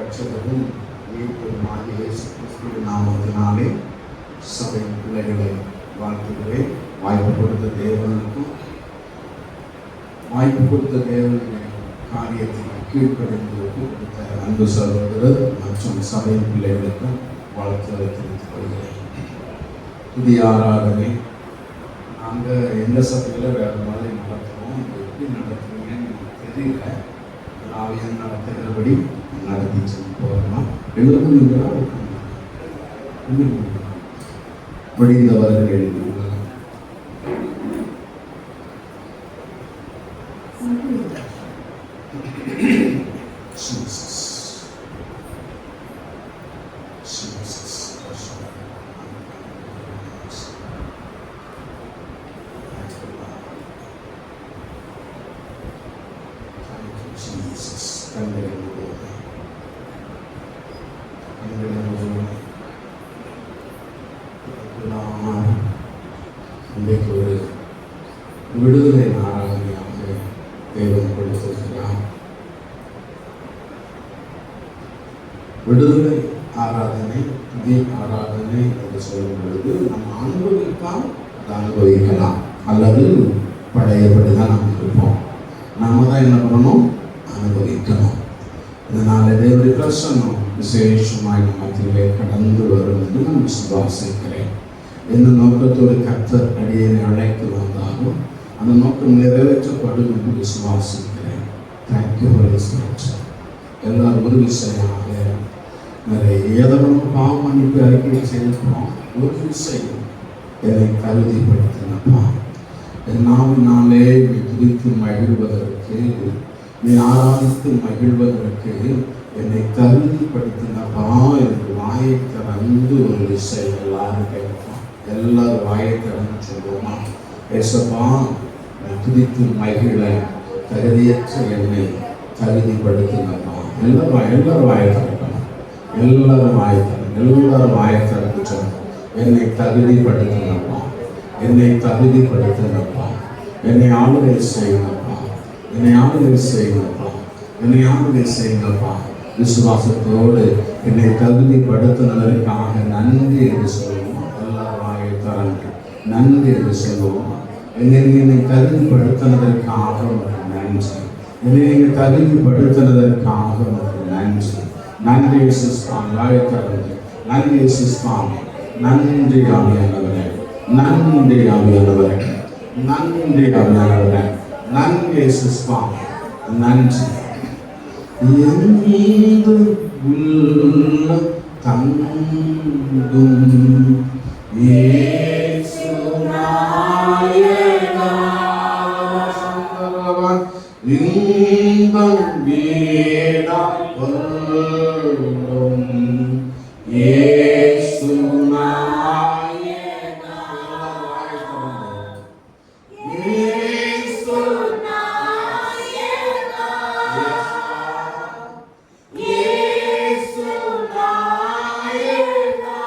இரட்சகரும் மீட்பருமாகிய இயேசு கிறிஸ்துவின் நாமத்தினாலே சபை பிள்ளைகளை வாழ்த்துகிறேன். வாய்ப்பு கொடுத்த தேவனுக்கும் வாய்ப்பு கொடுத்த தேவனுடைய காரியத்தை கீழ்ப்படிந்து கொடுத்த அன்பு சகோதரர் மற்றும் சபை பிள்ளைகளுக்கும் வாழ்த்துக்களை தெரிவித்துக் கொள்கிறேன். புதிய ஆராதனை நாங்கள் எந்த சபையில் வேறு மாதிரி நடத்துகிறோம், எப்படி நடத்துவீங்கன்னு எனக்கு தெரியல. ஆவியன் நடத்துகிறபடி நடத்தி போகலாம். எழுதுங்களா முடிந்தவர்கள் எழுதுவாங்க. இன்றைக்கு ஒரு விடுதலை ஆராதனையாக தேவன் கொடுத்திருக்கிறார். விடுதலை ஆராதனை, புதிய ஆராதனை என்று சொல்லும் பொழுது நம்ம அனுபவித்தால் அதை அனுபவிக்கலாம், அல்லது பழையபடிதான் நாம் இருப்போம். நாம தான் என்ன பண்ணணும்? அனுபவிக்கணும். இதனால் தேவனுடைய பிரசன்னம் விசேஷமாய் மத்தியிலே கடந்து வரும் என்று நான் விசுவாசிக்கிறேன். எந்த நோக்கத்தோடு கர்த்தர் அடியேனை அழைத்து வந்தாலும் அந்த நோக்கம் நிறைவேற்றப்படும் என்று விசுவாசிக்கிறேன். Thank you holy spirit. எல்லாரும் ஒரு விஷயமாக நிறைய ஏதோ பாவம் மன்னிப்பு அறிக்கை செய்திருக்கிறோம். ஒரு விஷயம் என்னை தகுதிப்படுத்தினப்பா, என் நாவினாலே நீ துதித்து மகிழ்வதற்கு, நீ ஆராதித்து மகிழ்வதற்கு என்னை தகுதிப்படுத்தினப்பா என்று வாயை திறந்து ஒரு விஷயம் எல்லாரும் கேட்போம். எல்லாரும் வாயை திறந்து சொல்லுவோமா? ஏசப்பா, துதித்து மகிழ தகுதியற்ற என்னை தகுதிப்படுத்தினப்பா. எல்லாரும் வாயை திறக்கணும். எல்லாரும் வாயை திறந்து சொல்லணும். என்னை தகுதிப்படுத்தினப்பா, என்னை தகுதிப்படுத்தினப்பா, என்னை ஆளுகை செய்யணப்பா, என்னை ஆளுகை செய்யணப்பா, என்னை ஆளுகை செய்யணப்பா. விசுவாசத்தோடு என்னை தகுதிப்படுத்தினதற்காக நன்றி என்று சொல்லுவோம். எல்லாரும் வாயை திறந்து நன்றி என்று சொல்லுவோம். என்னை தகுதிப்படுத்தினதற்காக நன்றி, என்னை நீங்கள் தகுதிப்படுத்தினதற்காக நன்றி. நன்றி சுஸ்தாம். வாயை திறந்து நன்றி சுஸ்தாம். நன்றி ஆவியானவரே, நன்றி ஆவியானவரே, நன்றி ஆவியானவரே, நன்றி சுஸ்தாம். நன்றி. என் மீது உள்ள தங்கும் இயேசு நாயகா, இன்பம் வீடாய் கொள்ளும் இயேசு நாயகா, இயேசு நாயகா, இயேசு நாயகா,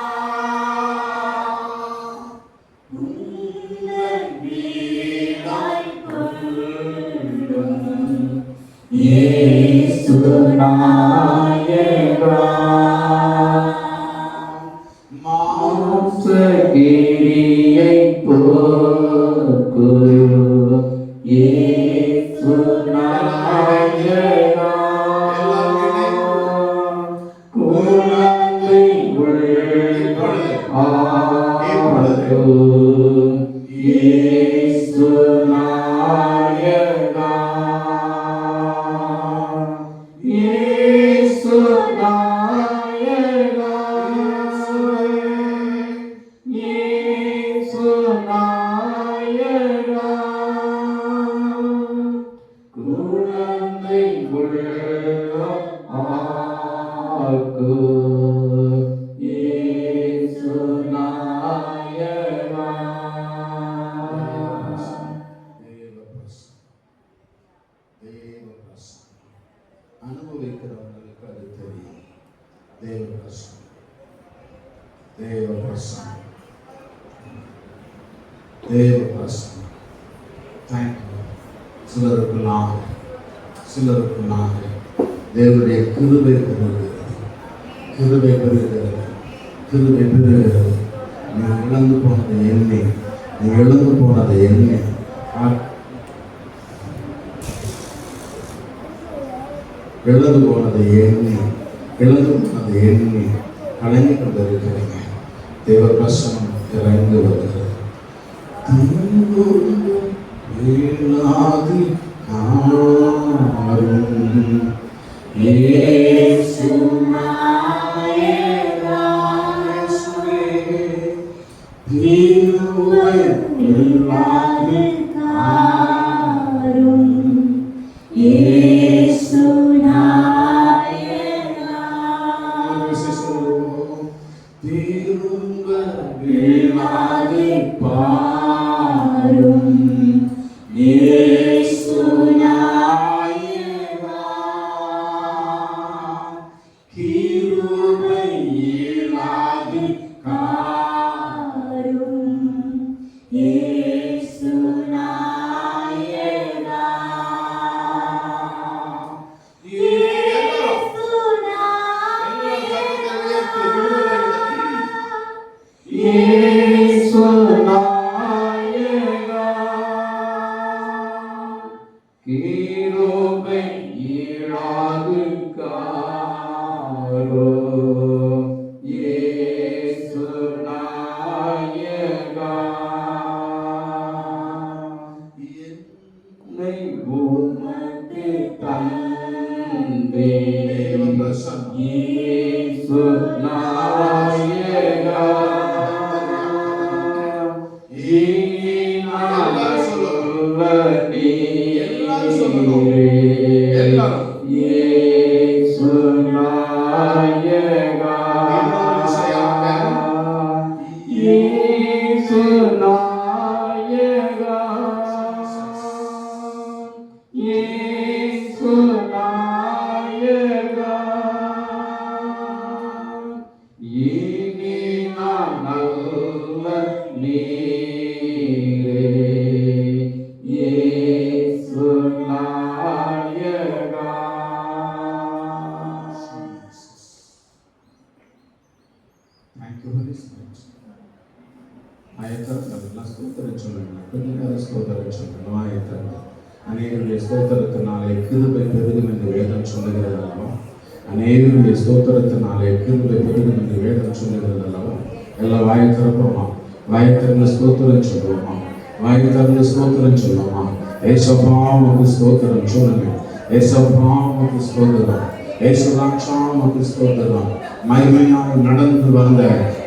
உன்னை வீடாய் கொள்ளும் இயேசு நாயகா, மாம்சகிரியை போக்கும் இயேசு நாயகா, குழந்தை ஆக்கும் இயேசு நாயகா, இயேசு நாயகா, இயேசு நாயகா, குழந்தை உள்ளம் ஆக்கும் இயேசு நாயகா. அனுபவிக்கிறவர்களுக்கு அது தெரியும். தேவ பிரசன்னம், தேவ பிரசன்னம், தேவ பிரசன்னம். தேங்க்யூ. சிலருக்குள்ளாக தேவனுடைய கிருபை இருக்கிறது. கிருபை பெறுகிறது, கிருபை பெறுகிறது. நீ இழந்து போனதை எண்ணி, நீ இழந்து போனதை எண்ணி, இழந்து போனதை எண்ணி, இழந்து போனதை எண்ணி கலங்கி கொண்டிருக்கிறீங்க. தேவ பிரசன்னம் இறங்கி வருகிறது. இயேசு அநேகருடைய ஸ்தோத்திரத்தினாலே கிருபை பெருகும் என்று வேதம் சொல்லுகிறது அல்லவா? அநேகருடைய ஸ்தோத்திரத்தினாலே கிருபை பெருகும் என்று வேதம் சொல்லுகிறது அல்லவா? எல்லாம் வாயை திறப்போமா? வாயை திறந்து ஸ்தோத்திரம் சொல்லுவோமா? வாயை திறந்து ஸ்தோத்திரம் சொல்லுவோமா? ஏசப்பா உமக்கு ஸ்தோத்திரம் சொல்லுங்க. ஏசப்பா உமக்கு ஸ்தோத்திரம். ஏசுராட்சா உமக்கு ஸ்தோத்திரம். மகிமையாக நடந்து வந்த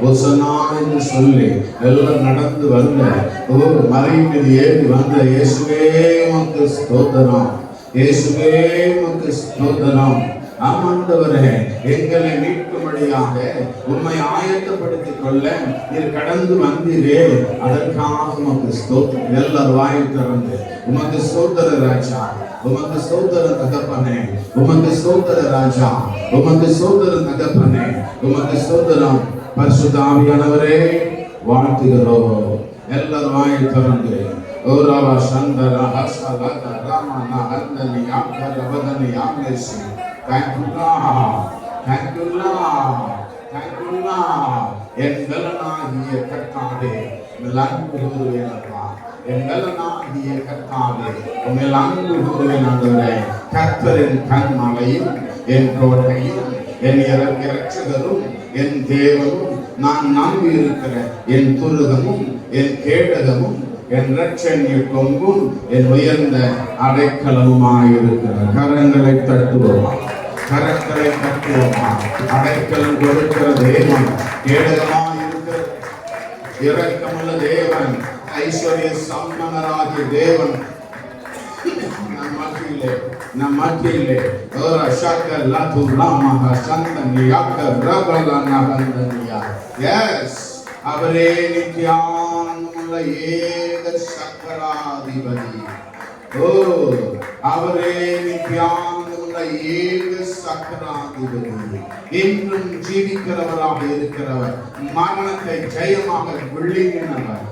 ஒசனா என்று சொல்லி எல்லாம் நடந்து வந்த மலை மீது ஏறி வந்த இயேசுவே உமக்கு ஸ்தோத்திரம். இயேசுவே உமக்கு ஸ்தோத்திரம். ஆமாண்டவரே, எங்களை மீட்கும்படியாக உம்மை ஆயத்தப்படுத்திக் கொள்ள நீர் கடந்து வந்தீரே, அதற்காக உமக்கு ஸ்தோத்திரம். எல்லாரும் வாயை திறந்து உமக்கு ஸ்தோத்திர ராஜா, உமக்கு ஸ்தோத்திர தகப்பனே, உமக்கு ஸ்தோத்திர ராஜா, உமக்கு ஸ்தோத்திர தகப்பனே, உமக்கு ஸ்தோத்திரம். பரிசுத்த ஆவியானவரே வாழ்த்துகிறோம். எல்லாரும் வாயை திறந்து ஓராவா Chandra ஹசலத ராமன ஹந்தனி ஆக்கர Vathani ஆமேசி. Thank you, Lord. Thank you, Lord. Thank you, Lord. எங்களனாகிய கர்த்தாவே அன்பு கூறுவேனப்பா. எங்களனாகிய கர்த்தாவே உம்மில் அன்பு கூறுவேனாண்டவரே. கர்த்தரின் கண்மலையும் என் கோட்டையும் என் இரட்சகரும் என் தேவனும் நான் நம்பி இருக்கிற என் துருகமும் என் கேடகமும் என் இரட்சணிய கொம்பும் என் உயர்ந்த அடைக்கலமுமாயிருக்கிற. கரங்களை தட்டுவோமா? கரங்களை தட்டுவோமா? அடைக்கலம் கொடுக்கிற தேவன், கேடகமாயிருக்கிற இரக்கமுள்ள தேவன், ஐஸ்வர்ய சம்பன்னராகிய தேவன் நம் மத்தியிலே ஒரு சக்கல துலாமஹ சந்தனியாக ரபலனஹந்தனியா. எஸ், அவரே நித்யானமுள்ள ஏக சக்கராதிபதி. ஓ, அவரே நித்யானமுள்ள ஏக சக்கராதிபதி. இன்றும் ஜீவிக்கிறவராக இருக்கிறவர், மரணத்தை ஜெயமாக விழுங்கினவர்.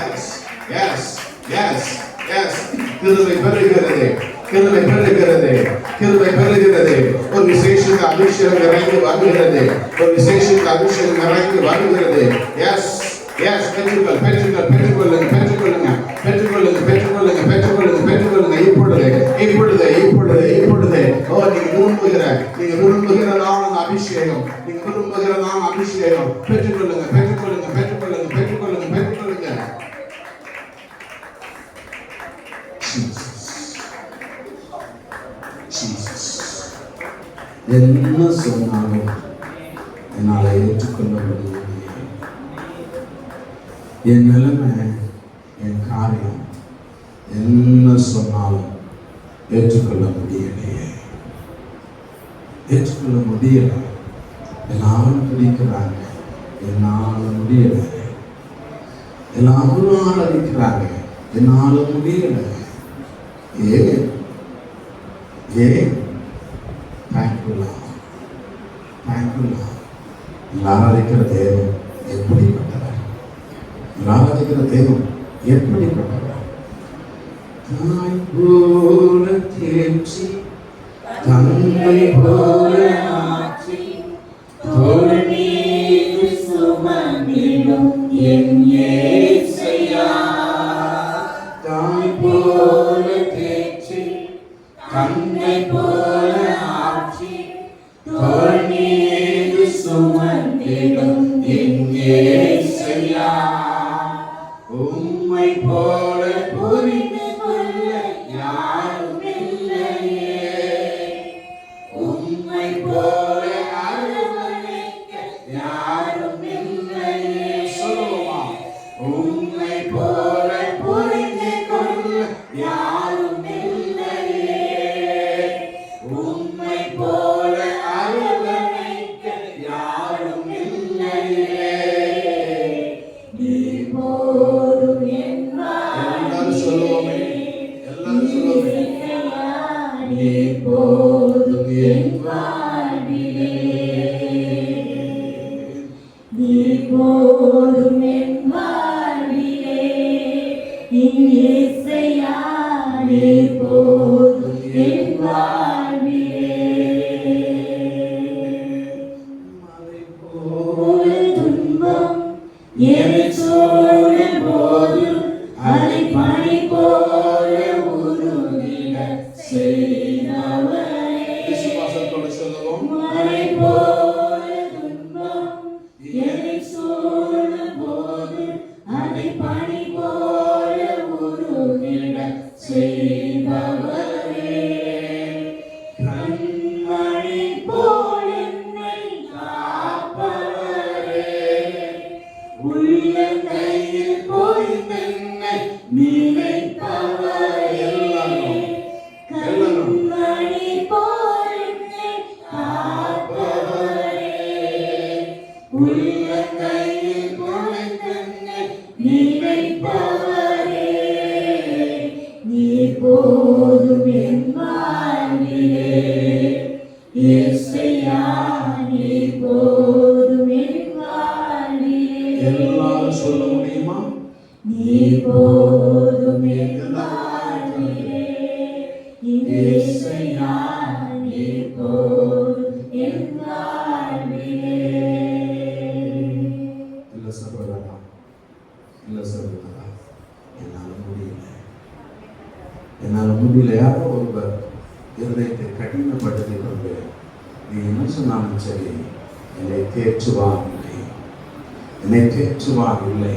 எஸ் எஸ் எஸ் எஸ், கிருபை பெறுகிறது, கிருபை பெறுகிறது. கிருபை பெறுகிறது. ஒரு விசேஷித்த அபிஷேகம் இறங்கி வருகிறது. ஒரு விசேஷித்த அபிஷேகம் இறங்கி வருகிறது. எஸ் எஸ், பெற்றுக்கொள்ளுங்க பெற்றுக்கொள்ளுங்க பெற்றுக்கொள்ளுங்க பெற்றுக்கொள்ளுங்க பெற்றுக்கொள்ளுங்க பெற்றுக்கொள்ளுங்க பெற்றுக்கொள்ளுங்க. இப்பொழுது இப்பொழுது இப்பொழுது இப்பொழுது நீங்க விரும்புகிறதான அபிஷேகம், நீங்க விரும்புகிறதான அபிஷேகம் பெற்றுக்கொள்ளுங்க பெற்றுக்கொள்ளுங்க பெற்றுக்கொள்ளுங்க பெற்றுக்கொள்ளுங்க பெற்றுக்கொள்ளுங்க. என்ன சொன்னாலும் என்னால ஏற்றுக்கொள்ள முடியவில்லை. என் நிலைமை, என் காரியம் என்ன சொன்னாலும் ஏற்றுக்கொள்ள முடியலையே, ஏற்றுக்கொள்ள முடியல. எல்லாரும் பிடிக்கிறாங்க, என்னால முடியல. எல்லாரும் ஆதரிக்கிறாங்க, என்னால முடியல. ஏன் ஏன் தேங்க்யூலா தேங்க்யூலா. ஆராதிக்கிற தேவன் எப்படிப்பட்டவர், ஆராதிக்கிற தேவன் எப்படிப்பட்டவர். தாய் போல தேர்ச்சி, தந்தை போல ஆட்சி, தோள் மீது சுமந்திடும் என் இயேசையா. தாய் போல தேர்ச்சி, தந்தை போல ஆட்சி, தோள் மீது சுமந்திடும் என் இயேசையா. உம்மை போல புரிந்து கொள்ள யாரும் இல்லையே, உம்மை போல அரவணைக்க யாரும் இல்லையே. சொல்லுவோமா? உம்மை போல புரிந்து கொள்ள யாரும் இல்லையே, உம்மை போல அரவணைக்க யாரும் இல்லையே. நீ போதும் எல்லாரும் சொல்லுவோமே, எல்லாரும் சொல்லுவோமே. நீ போதும் என் வாழ்விலே, நீ போதும் என் வாழ்விலே. இயேசையா, நீ போதும் என் வாழ்விலே. மலை போல துன்பம் என்னை சூழும் போது அதை பனி போல உருகிட செய்தவரே. விசுவாசத்தோடு சொல்லுவோம். மலை போல துன்பம் என்னை சூழும் போது அதை பனி போல உருகிட செய்தவரே. கண்மணி போல் என்னை காப்பவரே, உள்ளங்கையில் பொய்தென்னை நினைப்பவரே. கண்மணி போல் என்னை காப்பவரே, உள்ளங்கையில் பொய்தென்னை நினைப்பவரே. நீ போதும் என் வாழ்விலே, இயேசையா, நீ போதும் என் வாழ்விலே. எல்லாரும் சொல்ல முடியுமா? நீ போதும் என் வாழ்விலே, இயேசையா, நீ போதும் என் வாழ்விலே. இல்ல சகோதரா, இல்ல சகோதரா, என்னால முடியல, என்னால முடியல. யாரோ ஒருவர் இருதயத்தை கடினப்படுத்தி கொண்டு நீ என்ன சொன்னாலும் சரி, என்னை தேற்றுவார் இல்லை, என்னை தேற்றுவார் இல்லை,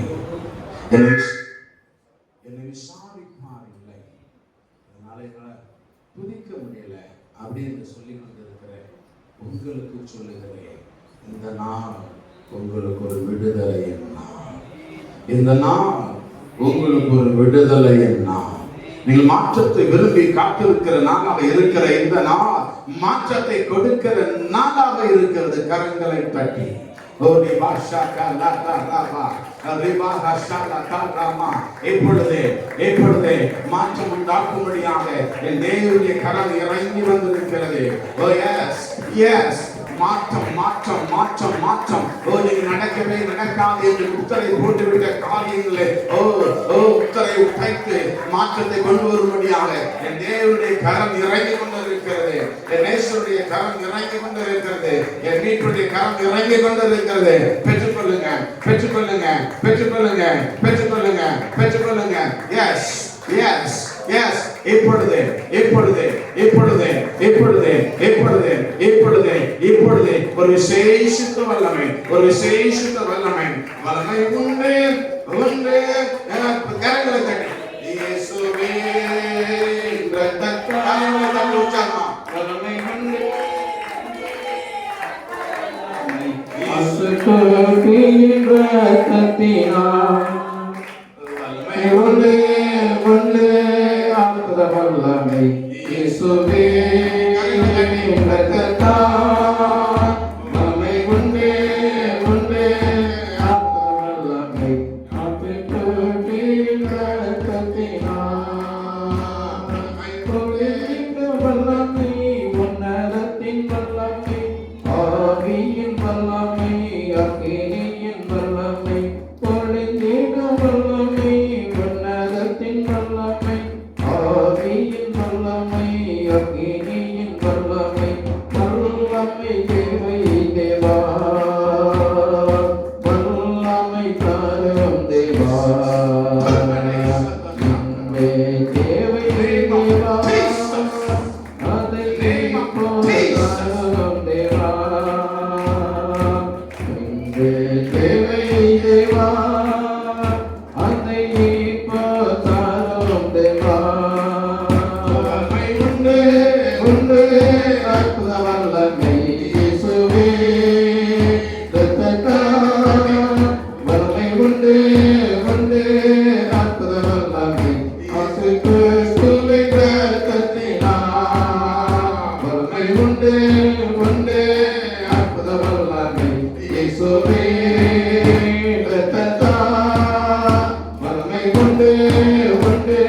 என்னை விசாரிப்பார் இல்லை, அதனால என்னால துதிக்க முடியல அப்படின்னு சொல்லி கொண்டிருக்கிறேன். உங்களுக்கு சொல்லுகிறேன், இந்த நாள் உங்களுக்கு ஒரு விடுதலை நாள், இந்த நாள் உங்களுக்கு ஒரு விடுதலை நாள். நீங்கள் மாற்றத்தை விரும்பி காத்திருக்கிற நாளாக இருக்கிற இந்த நாள் மாற்றத்தை கொடுக்கிற நாளாக இருக்கிறது. கரங்களை தட்டி இப்பொழுதே மாற்றம் உண்டாக்கும்படியாக என் தேவனுடைய கரம் இறங்கி வந்திருக்கிறது. மாற்றம் மாற்றம் மாற்றம் மாற்றம். நீங்க நடக்கவே நடக்காது என்று உத்தரை போட்டுவிட்ட காரியங்களே உத்தரை உடைத்து மாற்றத்தை கொண்டு வரும்படியாக என் தேவனுடைய கரம் இறங்கி கொண்டிருக்கிறது. என் நேசருடைய கரம் இறங்கி கொண்டிருக்கிறது. என் மீட்புடைய கரம் இறங்கி கொண்டிருக்கிறது. பெற்றுக்கொள்ளுங்க, பெற்றுக்கொள்ளுங்க, பெற்றுக்கொள்ளுங்க, பெற்றுக்கொள்ளுங்க, பெற்றுக்கொள்ளுங்க. Yes yes yes. இப்பொழுது இப்பொழுது இப்பொழுது இப்பொழுது இப்பொழுது இப்பொழுது இப்பொழுது ஒரு விசேஷித்த வல்லமை, ஒரு விசேஷித்த வல்லமை வல்லமை உண்டு உண்டு. கரங்களை தட்டி இயேசுவே வல்லமை உண்டு. வல்லமை உண்டு அற்புத வல்லமை இயேசுவே இரத்தத்தால். வல்லமை உண்டு உண்டு அற்புத வல்லமை வல்லமை உன்னதத்தின் வல்லமை ஆவியின் வல்லமை அக்கினியின் வல்லமை பொழிந்திட வல்லமை உன்னதத்தின் வல்லமை ஆவியின் வல்லமை அக்கினியின் வல்லமை வல்லமை தேவை தேவா வல்லமை தாரும் தேவா தேவை தேவா அதை தாரும் தேவா தேவை தேவா அதை தாரும் தேவா. உண்டு உண்டு அற்புத வல்லமை இயேசுவே இரத்தத்தால். வல்லமை உண்டு உண்டு அற்புத வல்லமை கிறிஸ்துவின் இரத்தத்தினால். வல்லமை உண்டு உண்டு அற்புத வல்லமை இயேசுவே இரத்தத்தால். வல்லமை உண்டு உண்டு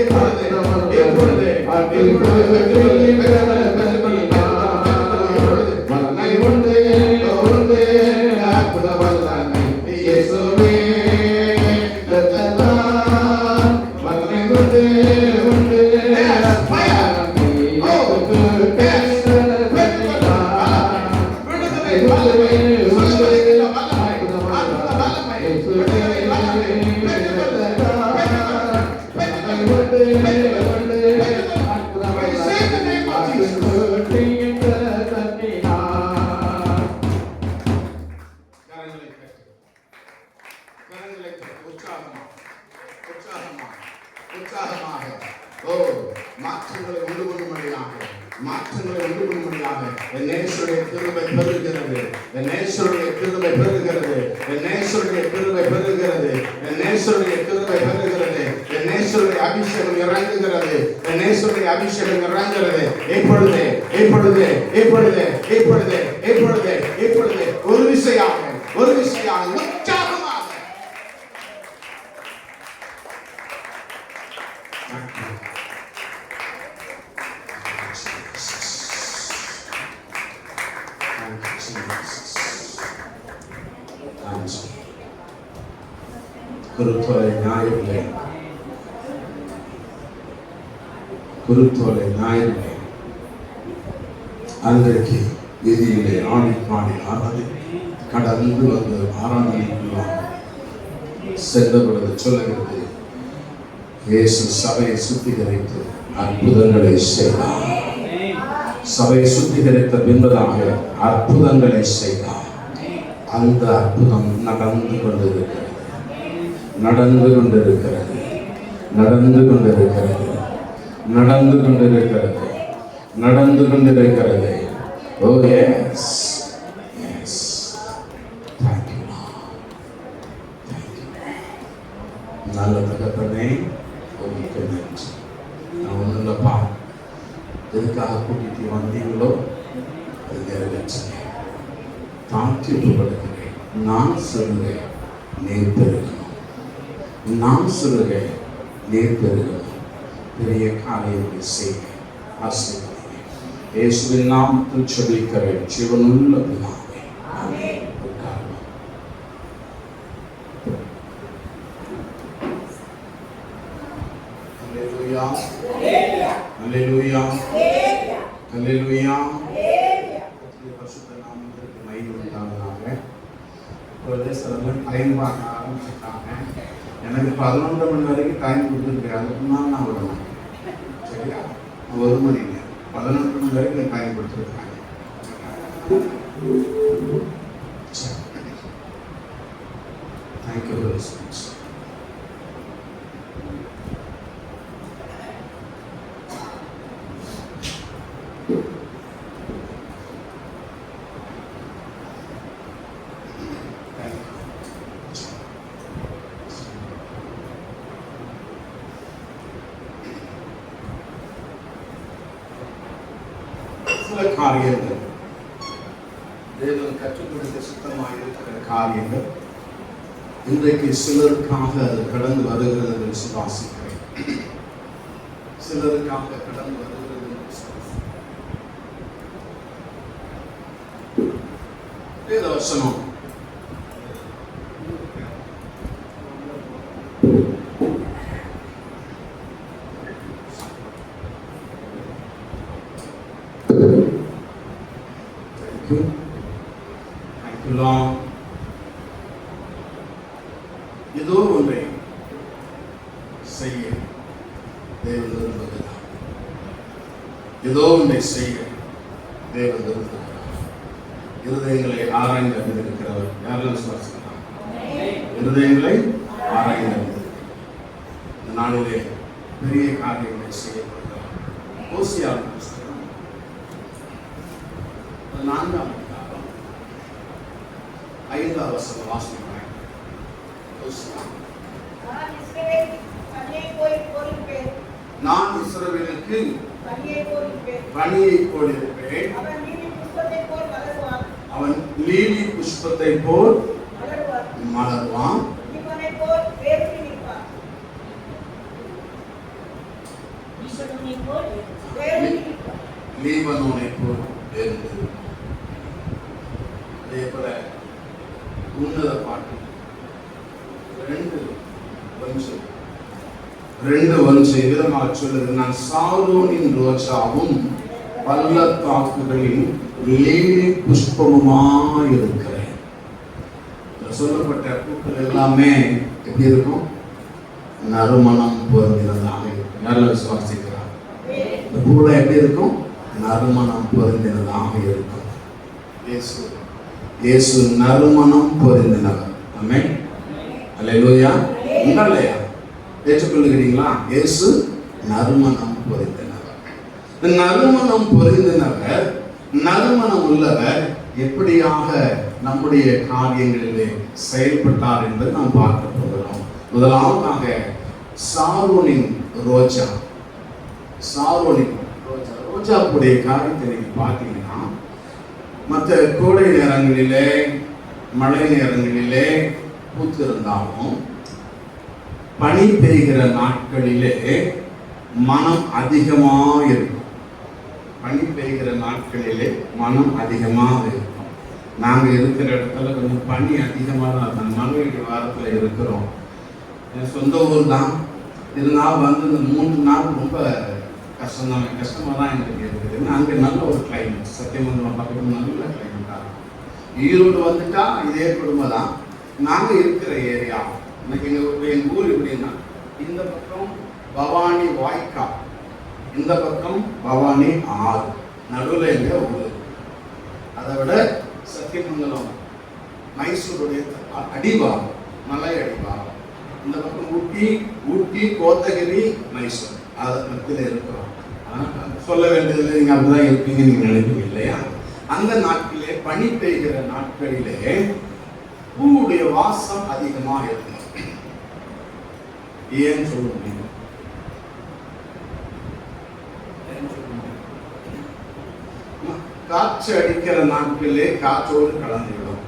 இப்பொழுது இப்பொழுது வல்லமை உண்டு உண்டு அற்புத வல்லமை இயேசுவே இரத்தத்தால். வல்லமை உண்டு உண்டு மாற்றங்களை உண்டு பண்ணும்படியாக மாற்றங்களை உண்டு பண்ணும்படியாக என் நேசருடைய கிருபை பெருகிறது. என் நேசருடைய கிருபை பெருகிறது. என் நேசருடைய கிருபை பெருகிறது. என் நேசருடைய கிருபை பெருகிறது. என் நேசருடைய அபிஷேகம் இறங்குகிறது. என் நேசருடைய அபிஷேகம் இறங்குகிறது. இப்பொழுது இப்பொழுது இப்பொழுது இப்பொழுது இப்பொழுது இப்பொழுது ஒரு விசையாக உற்சாகமாக குருத்தோலை ஞாயிறிலே அன்றைக்கு வீதியிலே ஆடி பாடி ஆராதி கடந்து வந்து ஆராதனைக்குள்ளாக சென்ற பொழுது சொல்லுகிறது, இயேசு சபையை சுத்திகரித்து அற்புதங்களை செய்தார். சபையை சுத்திகரித்த பின்பதாக அற்புதங்களை செய்தார். அந்த அற்புதம் நடந்து கொண்டிருக்கிறது, நடந்து கொண்டிருக்கிறது, நடந்து கொண்டிருக்கிறது, நடந்து கொண்டிருக்கிறது, நடந்து கொண்டிருக்கிறது. Oh yes yes. Thank you Lord. Thank you. நல்ல தகப்பனே, உங்களுக்கு நன்றி. நான் ஒன்றுலப்பா, எதுக்காக கூட்டிட்டு வந்தீங்களோ அது நிறைவேற்றுங்க. தாழ்த்திப்படுகிறேன். நான் சொல்லுகிறேன், நீர் பெருகணும். நான் சொல்லுகிறேன், நீர் பெருகணும். பெரிய காரியங்களை செய்ய ஆசீர்வதிங்க. இயேசுவின் நாமத்தில் ஜெபிக்கிறேன் ஜீவனுள்ள பிதாவே. ஆமென். ஹல்லேலூயா. ஹல்லேலூயா. ஹல்லேலூயா. பரிசுத்த நாமத்திற்கு மகிமை உண்டாவதாக. இப்பொழுது சிலர் டைம் பார்க்க ஆரம்பிச்சிட்டாங்க. எனக்கு 11 மணி வரைக்கும் டைம் கொடுத்துருக்கேன். அதுக்கு முன்னால் நான் விடணும். சரியா? 1 மணி நேரம் 11 மணி வரைக்கும் டைம் கொடுத்துருக்காங்க. Thank you very much. சில காரியங்கள் தேவன் கற்றுக் கொடுக்க சுத்தமாக இருக்கிற காரியங்கள் இன்றைக்கு சிலருக்காக அது கடந்து வருகிறது என்று விசுவாசிக்கிறேன். சிலருக்காக கடந்து வருகிறது என்று விசுவாசிக்கிறேன். வேதவசனம் ஏதோ ஒன்றை செய்ய தேவன் விரும்புகிறார். ஏதோ ஒன்றை செய்ய தேவன் விரும்புகிறார். இருதயங்களை ஆராய்ந்து அறிந்திருக்கிறவர் யாரெல்லாம் விசுவாசிக்கிறார்? இருதயங்களை ஆராய்ந்து அறிந்திருக்கிறார். இந்த நாளிலே பெரிய காரியங்களை செய்யப்படுகிறார். ஓசியாவின் புஸ்தகம் 4ஆம் அதிகாரம் 5ஆம் வசனம் வாசிக்கிறேன். நான் இஸ்ரவேலுக்கு பனியை போலிருப்பேன். அவன் லீலி புஷ்பத்தை போல் மலர்வான். லீபனோனை போல் வேறு. அதே போல உன்னத பாட்டு 2:1 விதமாக சொல்லுது. நான் சாரோனின் ரோஜாவும் பள்ளத்தாக்குகளின் லீலி புஷ்பமுமாயிருக்கிறேன். சொல்லப்பட்ட பூக்கள் எல்லாமே எப்படி இருக்கும்? நறுமணம் பொருந்தினதாக இருக்கும். யாரெல்லாம் விசுவாசிக்கிறார்? இந்த பூக்கள் எப்படி இருக்கும்? நறுமணம் பொருந்தினதாக இருக்கும். இயேசு நறுமணம் பொருந்தினவர். ஆமென். அல்லேலூயா. உங்களையா ஏற்றுக்கொள்ளுகிறீங்களா? இயேசு நறுமணம் பொருந்தினவர். நறுமணம் பொருந்தினவர், நறுமணம் உள்ளவர் எப்படியாக நம்முடைய காரியங்களிலே செயல்பட்டார் என்பதை நாம் பார்க்க போகிறோம். முதலாவதாக சாரோனின் ரோஜா. சாரோனின் ரோஜா, ரோஜாவுடைய காரியத்தை நீங்க பார்த்தீங்கன்னா மற்ற கோடை நேரங்களிலே மழை நேரங்களிலே பூத்திருந்தாலும் பனி பெய்கிற நாட்களிலே மனம் அதிகமாக இருக்கும். பனி பெய்கிற நாட்களிலே மனம் அதிகமாக இருக்கும். நாங்கள் இருக்கிற இடத்துல கொஞ்சம் பனி அதிகமாக தான் இருக்கும். மலையடி வாரத்தில் இருக்கிறோம். என் சொந்த ஊர் தான். இருந்தால் வந்து இந்த 3 நாள் ரொம்ப கஷ்டமாக தான் எங்களுக்கு இருக்குது. அங்கே நல்ல ஒரு கிளைமேட், சத்தியமங்கலம் பக்கத்தில் நல்ல கிளைமேட்டாக இருக்கும். ஈரோடு வந்துட்டா இதே குடும்பம் தான். நாங்கள் இருக்கிற ஏரியா இன்னைக்கு எங்கள் ஊர் எப்படின்னா, இந்த பக்கம் பவானி வாய்க்கா, இந்த பக்கம் பவானி ஆறு, நடுவில் எங்கள் ஊர். அதை விட சத்தியமங்கலம் மைசூருடைய அடிவாரம், மலை அடிவாரம். இந்த பக்கம் ஊட்டி கோத்தகிரி மைசூர், அதை மத்தியில் இருக்கிறோம். சொல்ல வேண்டியதில்லை, நீங்கள் அப்படிதான் இருப்பீங்க நீங்கள் நினைப்பீங்க இல்லையா? அந்த நாட்களிலே பனி பெய்கிற நாட்களிலே பூவுடைய வாசம் அதிகமாக இருக்கும். ஏன் சொல்ல முடியும்? காற்று அடிக்கிற நாட்களிலே காற்றோடு கலந்துவிடும்.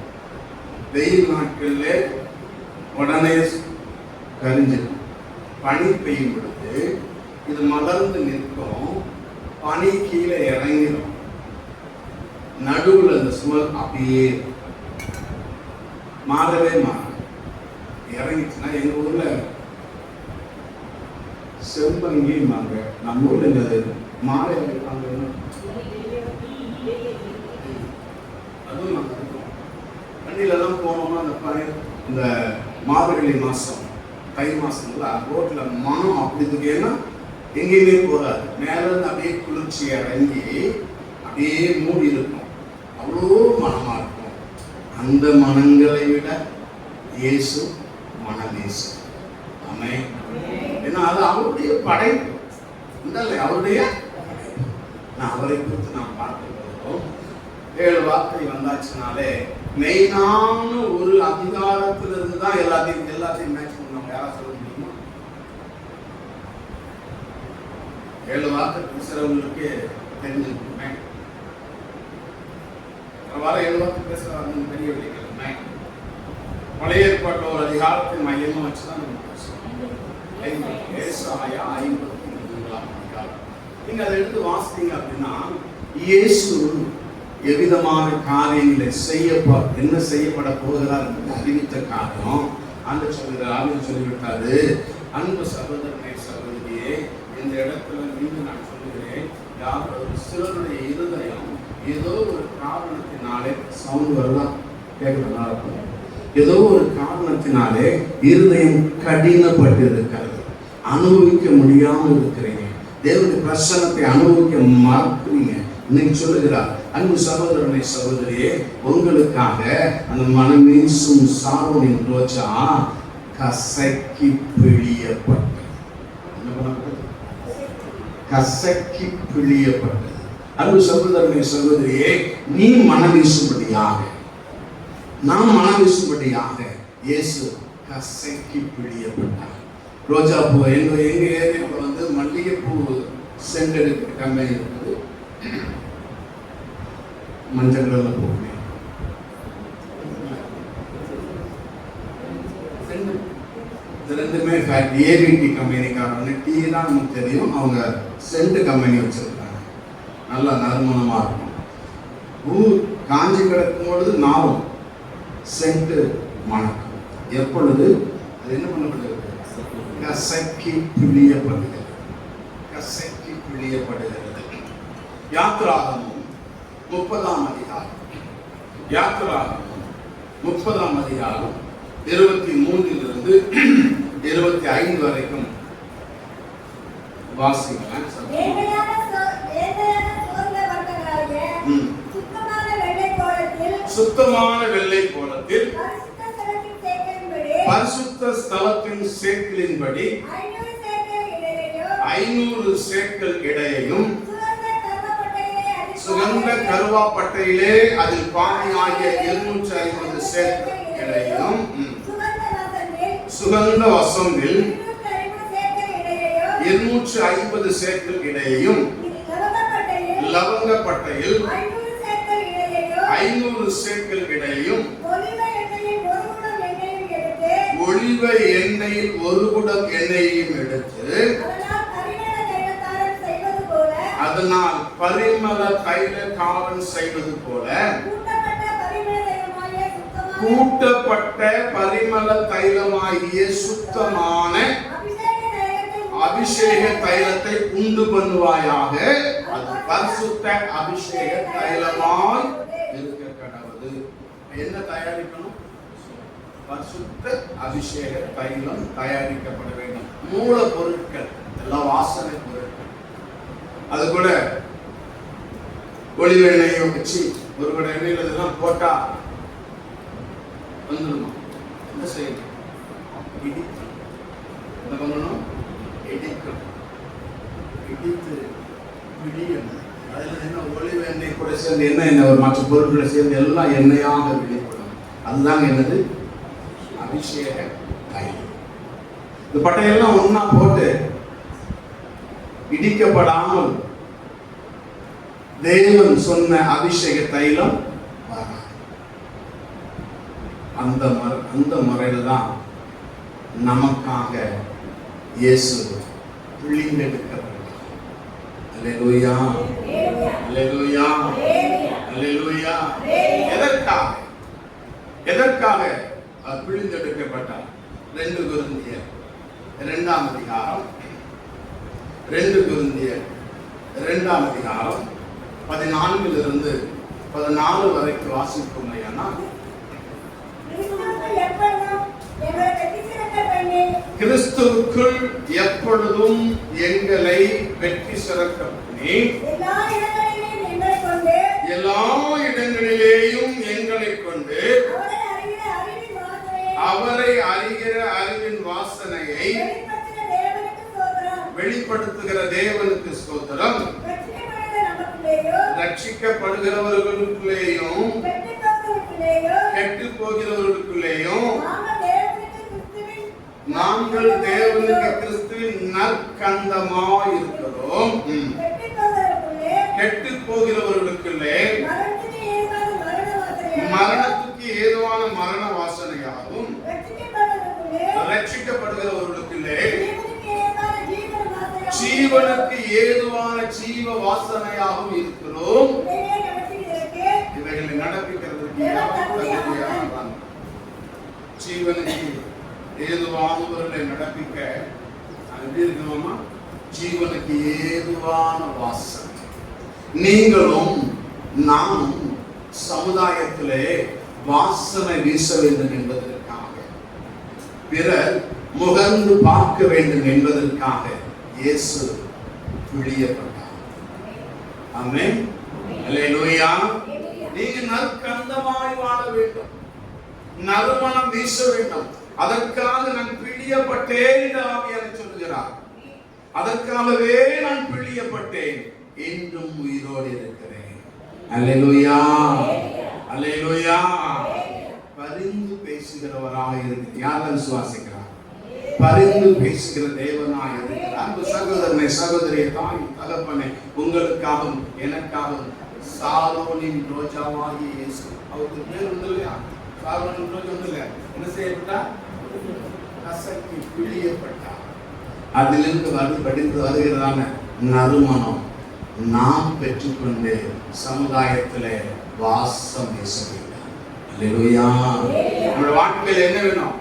வெயில் நாட்களிலே உடனே கரிஞ்சிடும். பனி பெய்யும் பொழுது இது மலர்ந்து நிற்கும். பனி கீழே இறங்கிடும். நடுவில் அந்த ஸ்மெல் அப்படியே மாறவே இறங்கிச்சுன்னா எங்க ஊர்ல செம்பங்கிமாங்க, நம்ம ஊர்ல இந்த மாலை வைப்பாங்க, அதுவும் நாங்கள் இருக்கோம். வண்டியிலலாம் போனோம்னா அந்த பழைய இந்த மார்கழி மாதம் தை மாதம்ல ரோட்டில் மனம் அப்படி இருக்கு. ஏன்னா எங்கேயுமே போகாது, மேலேருந்து அப்படியே குளிர்ச்சி இறங்கி அப்படியே மூடி இருக்கும், அவ்வளோ மனமாக இருக்கும். அந்த மனங்களை விட இயேசு மனநேசு. ஆமென். ஏன்னா அது அவருடைய படைப்பு, இல்லை அவருடைய படைப்பு. நான் அவரை குறித்து நாம் பார்க்கிறோம். 7 வார்த்தை வந்தாச்சுனாலே மெயினான ஒரு அதிகாரத்திலிருந்து தான் எல்லாத்தையும் மேட்ச் பண்ணுவாங்க. யாரா சொல்ல முடியுமா? 7 வார்த்தை பேசுறவங்களுக்கு தெரிஞ்சிருக்குமே. வர 7 வார்த்தை பேசுறவங்க பெரிய விளைகள். பழைய ஏற்பாட்டில் ஒரு அதிகாரத்தின் மையமா வச்சுதான் நம்ம பேசுறோம். ஏசாயா 53ஆம் அதிகாரம். நீங்க அதை எடுத்து வாசித்தீங்க அப்படின்னா இயேசு எவ்விதமான காரியங்களை என்ன செய்யப்பட போகிறார் என்று அறிவித்த காரியம் ஆண்டவர் சொல்கிறார். ஆண்டவர் சொல்லிவிட்டாரு, அன்பு சகோதரனை சகோதரியே, இந்த இடத்துல மீண்டும் நான் சொல்லுகிறேன், யார் சிலருடைய இருதயம் ஏதோ ஒரு காரணத்தினாலே சவுண்ட் வரலாம் கேட்கறதுனால ஏதோ ஒரு காரணத்தினாலே இருதயம் கடினப்பட்டு இருக்கிறது, அனுபவிக்க முடியாமல் இருக்கிறீங்க, தேவனுடைய பிரசன்னத்தை அனுபவிக்க மறக்கிறீங்க. இன்னைக்கு சொல்லுகிறார், அன்பு சகோதரனை சகோதரியே, உங்களுக்காக அந்த மனமேசும் சாரோனின் ரோஜா கசக்கி பிழியப்பட்டது. கசக்கி பிழியப்பட்டது. அன்பு சகோதரனை சகோதரியே, நீ மனமேசும்படியாக, நாம் மனமேசும்படியாக இயேசு கசக்கி பிழியப்பட்டார். ரோஜா பூ எங்க ஏரியாவில் மல்லிகைப்பூ சென்ட் கம்பெனி இருக்குது, மஞ்சள் கலர்ல போகுது. இது ரெண்டுமே ஏபிடி கம்பெனிக்காரங்க. டீ தான் நமக்கு தெரியும், அவங்க சென்ட் கம்பெனி வச்சிருக்காங்க, நல்லா நறுமணமா இருக்கும். பூ காஞ்சி கிடக்கும் பொழுது நாளும் சென்ட் மணக்கும். எப்பொழுது அது என்ன பண்ணப்படுகிறது? கசக்கி பிழியப்படுகிறது. கசக்கி பிழியப்படுகிறது. யாத்திராகமம் 30ஆம் அதிகாரம், யாத்திராகமம் 30ஆம் அதிகாரம் 23 25 வரைக்கும் வாசிக்கலாம். சுத்தமான வெள்ளை கோலத்தில் பரிசுத்த ஸ்தலத்தின் சேக்கலின்படி 500 சேக்கல் இடையையும் சுகந்த கருவாப்பட்டையிலே அதில் பாதியாகிய 250 சேக்கல் இடையையும் சுகந்த வசம்பில் 250 சேக்கல் இடையையும் லவங்கப்பட்டையில் 500 சேக்கல் இடையையும் ஒலிவ எண்ணெயில் 1 குடம் எண்ணெயையும் எடுத்து அதனால் பரிமள தைலக்காரன் செய்வது போல கூட்டப்பட்ட பரிமள தைலமாகிய சுத்தமான அபிஷேக தைலத்தை உண்டு பண்ணுவாயாக. அது பரிசுத்த அபிஷேக தைலமாய் இருக்க கடவுது. என்ன தயாரிக்கணும்? பரிசுத்த அபிஷேக தைலம் தயாரிக்கப்பட வேண்டும். மூல பொருட்கள் எல்லாம் வாசனை பொருட்கள். அது கூட ஒளிவ எண்ணெயை வச்சு ஒரு கூட எண்ணெயில் இதெல்லாம் போட்டா வந்துடுமா? என்ன செய்யணும்? இடிக்கணும். என்ன பண்ணணும்? இடிக்கணும். இடித்து பிடிக்கணும். அதில் என்ன ஒளிவ எண்ணெய் கூட சேர்ந்து என்ன ஒரு மற்ற பொருட்களை சேர்ந்து எல்லாம் எண்ணெயாக வெளிப்படும். அதுதான் என்னது? அபிஷேக தைலம். இந்த பட்டையெல்லாம் ஒன்னா போட்டு இடிக்கப்படாமல் தேவன் சொன்ன அபிஷேக தைலம் அந்த முறையில தான் நமக்காக இயேசு பிழிந்தெடுக்கப்பட்டார். அல்லேலூயா, அல்லேலூயா, அல்லேலூயா. அல்லேலூயா. எதற்காக எதற்காக பிழிந்தெடுக்கப்பட்டார்? 2 கொரிந்தியர் 2ஆம் அதிகாரம் 2 கொரிந்தியர் 2ஆம் அதிகாரம் 14 14 வரைக்கும் வாசிப்போம். கிறிஸ்துவுக்குள் எப்பொழுதும் எங்களை வெற்றி சிறக்க பண்ணி எல்லா இடங்களிலேயும் எங்களை கொண்டு அவரை அறிகிற அறிவின் வாசனையை வெளிப்படுத்துகிற தேவனுக்கு ஸ்தோத்திரம். ரட்சிக்கப்படுகிறவர்களுக்குள்ளேயும் கெட்டு போகிறவர்களுக்குள்ளேயும் நாங்கள் தேவனுக்கு கிறிஸ்துவின் நற்கந்தமாய் இருக்கிறோம். கெட்டு போகிறவர்களுக்குள்ளே மரணத்துக்கு ஏதுவான மரண வாசனையாகவும் ரட்சிக்கப்படுகிறவர்களுக்குள்ளே ஜீவனுக்கு ஏதுவான ஜீவ வாசனையாகவும் இருக்கிறோம். இவைகளை நடப்பிக்கிறதுக்கு ஜீவனுக்கு ஏதுவானவர்களை நடப்பிக்க எப்படி இருக்கணுமா? ஜீவனுக்கு ஏதுவான வாசனை. நீங்களும் நானும் சமுதாயத்திலே வாசனை வீச வேண்டும் என்பதற்காக, பிறர் முகர்ந்து பார்க்க வேண்டும் என்பதற்காக இயேசு பிழியப்பட்டார். ஆமென். அல்லேலூயா. நீங்க நற்கந்தமாய் வாழ வேண்டும், நறுமணம் வீச வேண்டும். அதற்காக நான் பிழியப்பட்டேன் என்று ஆவியானவர் சொல்கிறார். அதற்காகவே நான் பிழியப்பட்டேன், இன்றும் உயிரோடு இருக்கிறேன். அல்லேலூயா, அல்லேலூயா. பரிந்து பேசுகிறவராக இருக்கிறார். யார் விசுவாசிக்கிறார்? பரிந்து பேசுகிற தேவனாக இருக்கிறார். அன்பு சகோதரனை, சகோதரியை, தாய் தகப்பனை, உங்களுக்காகவும் எனக்காகவும் சாரோனின் ரோஜாவாகிய இயேசு, அவருக்கு பேர் உண்டு இல்லையா? சாரோனின் ரோஜா உண்டு இல்லையா? என்ன செய்யப்பட்டார்? கசக்கி பிழியப்பட்டார். அதிலிருந்து படித்து வருகிறதான நறுமணம் நாம் பெற்றுக்கொண்டு சமுதாயத்திலே வாசம் வீச வேண்டும். அல்லேலூயா. நம்முடைய வாழ்க்கையில் என்ன வேணும்?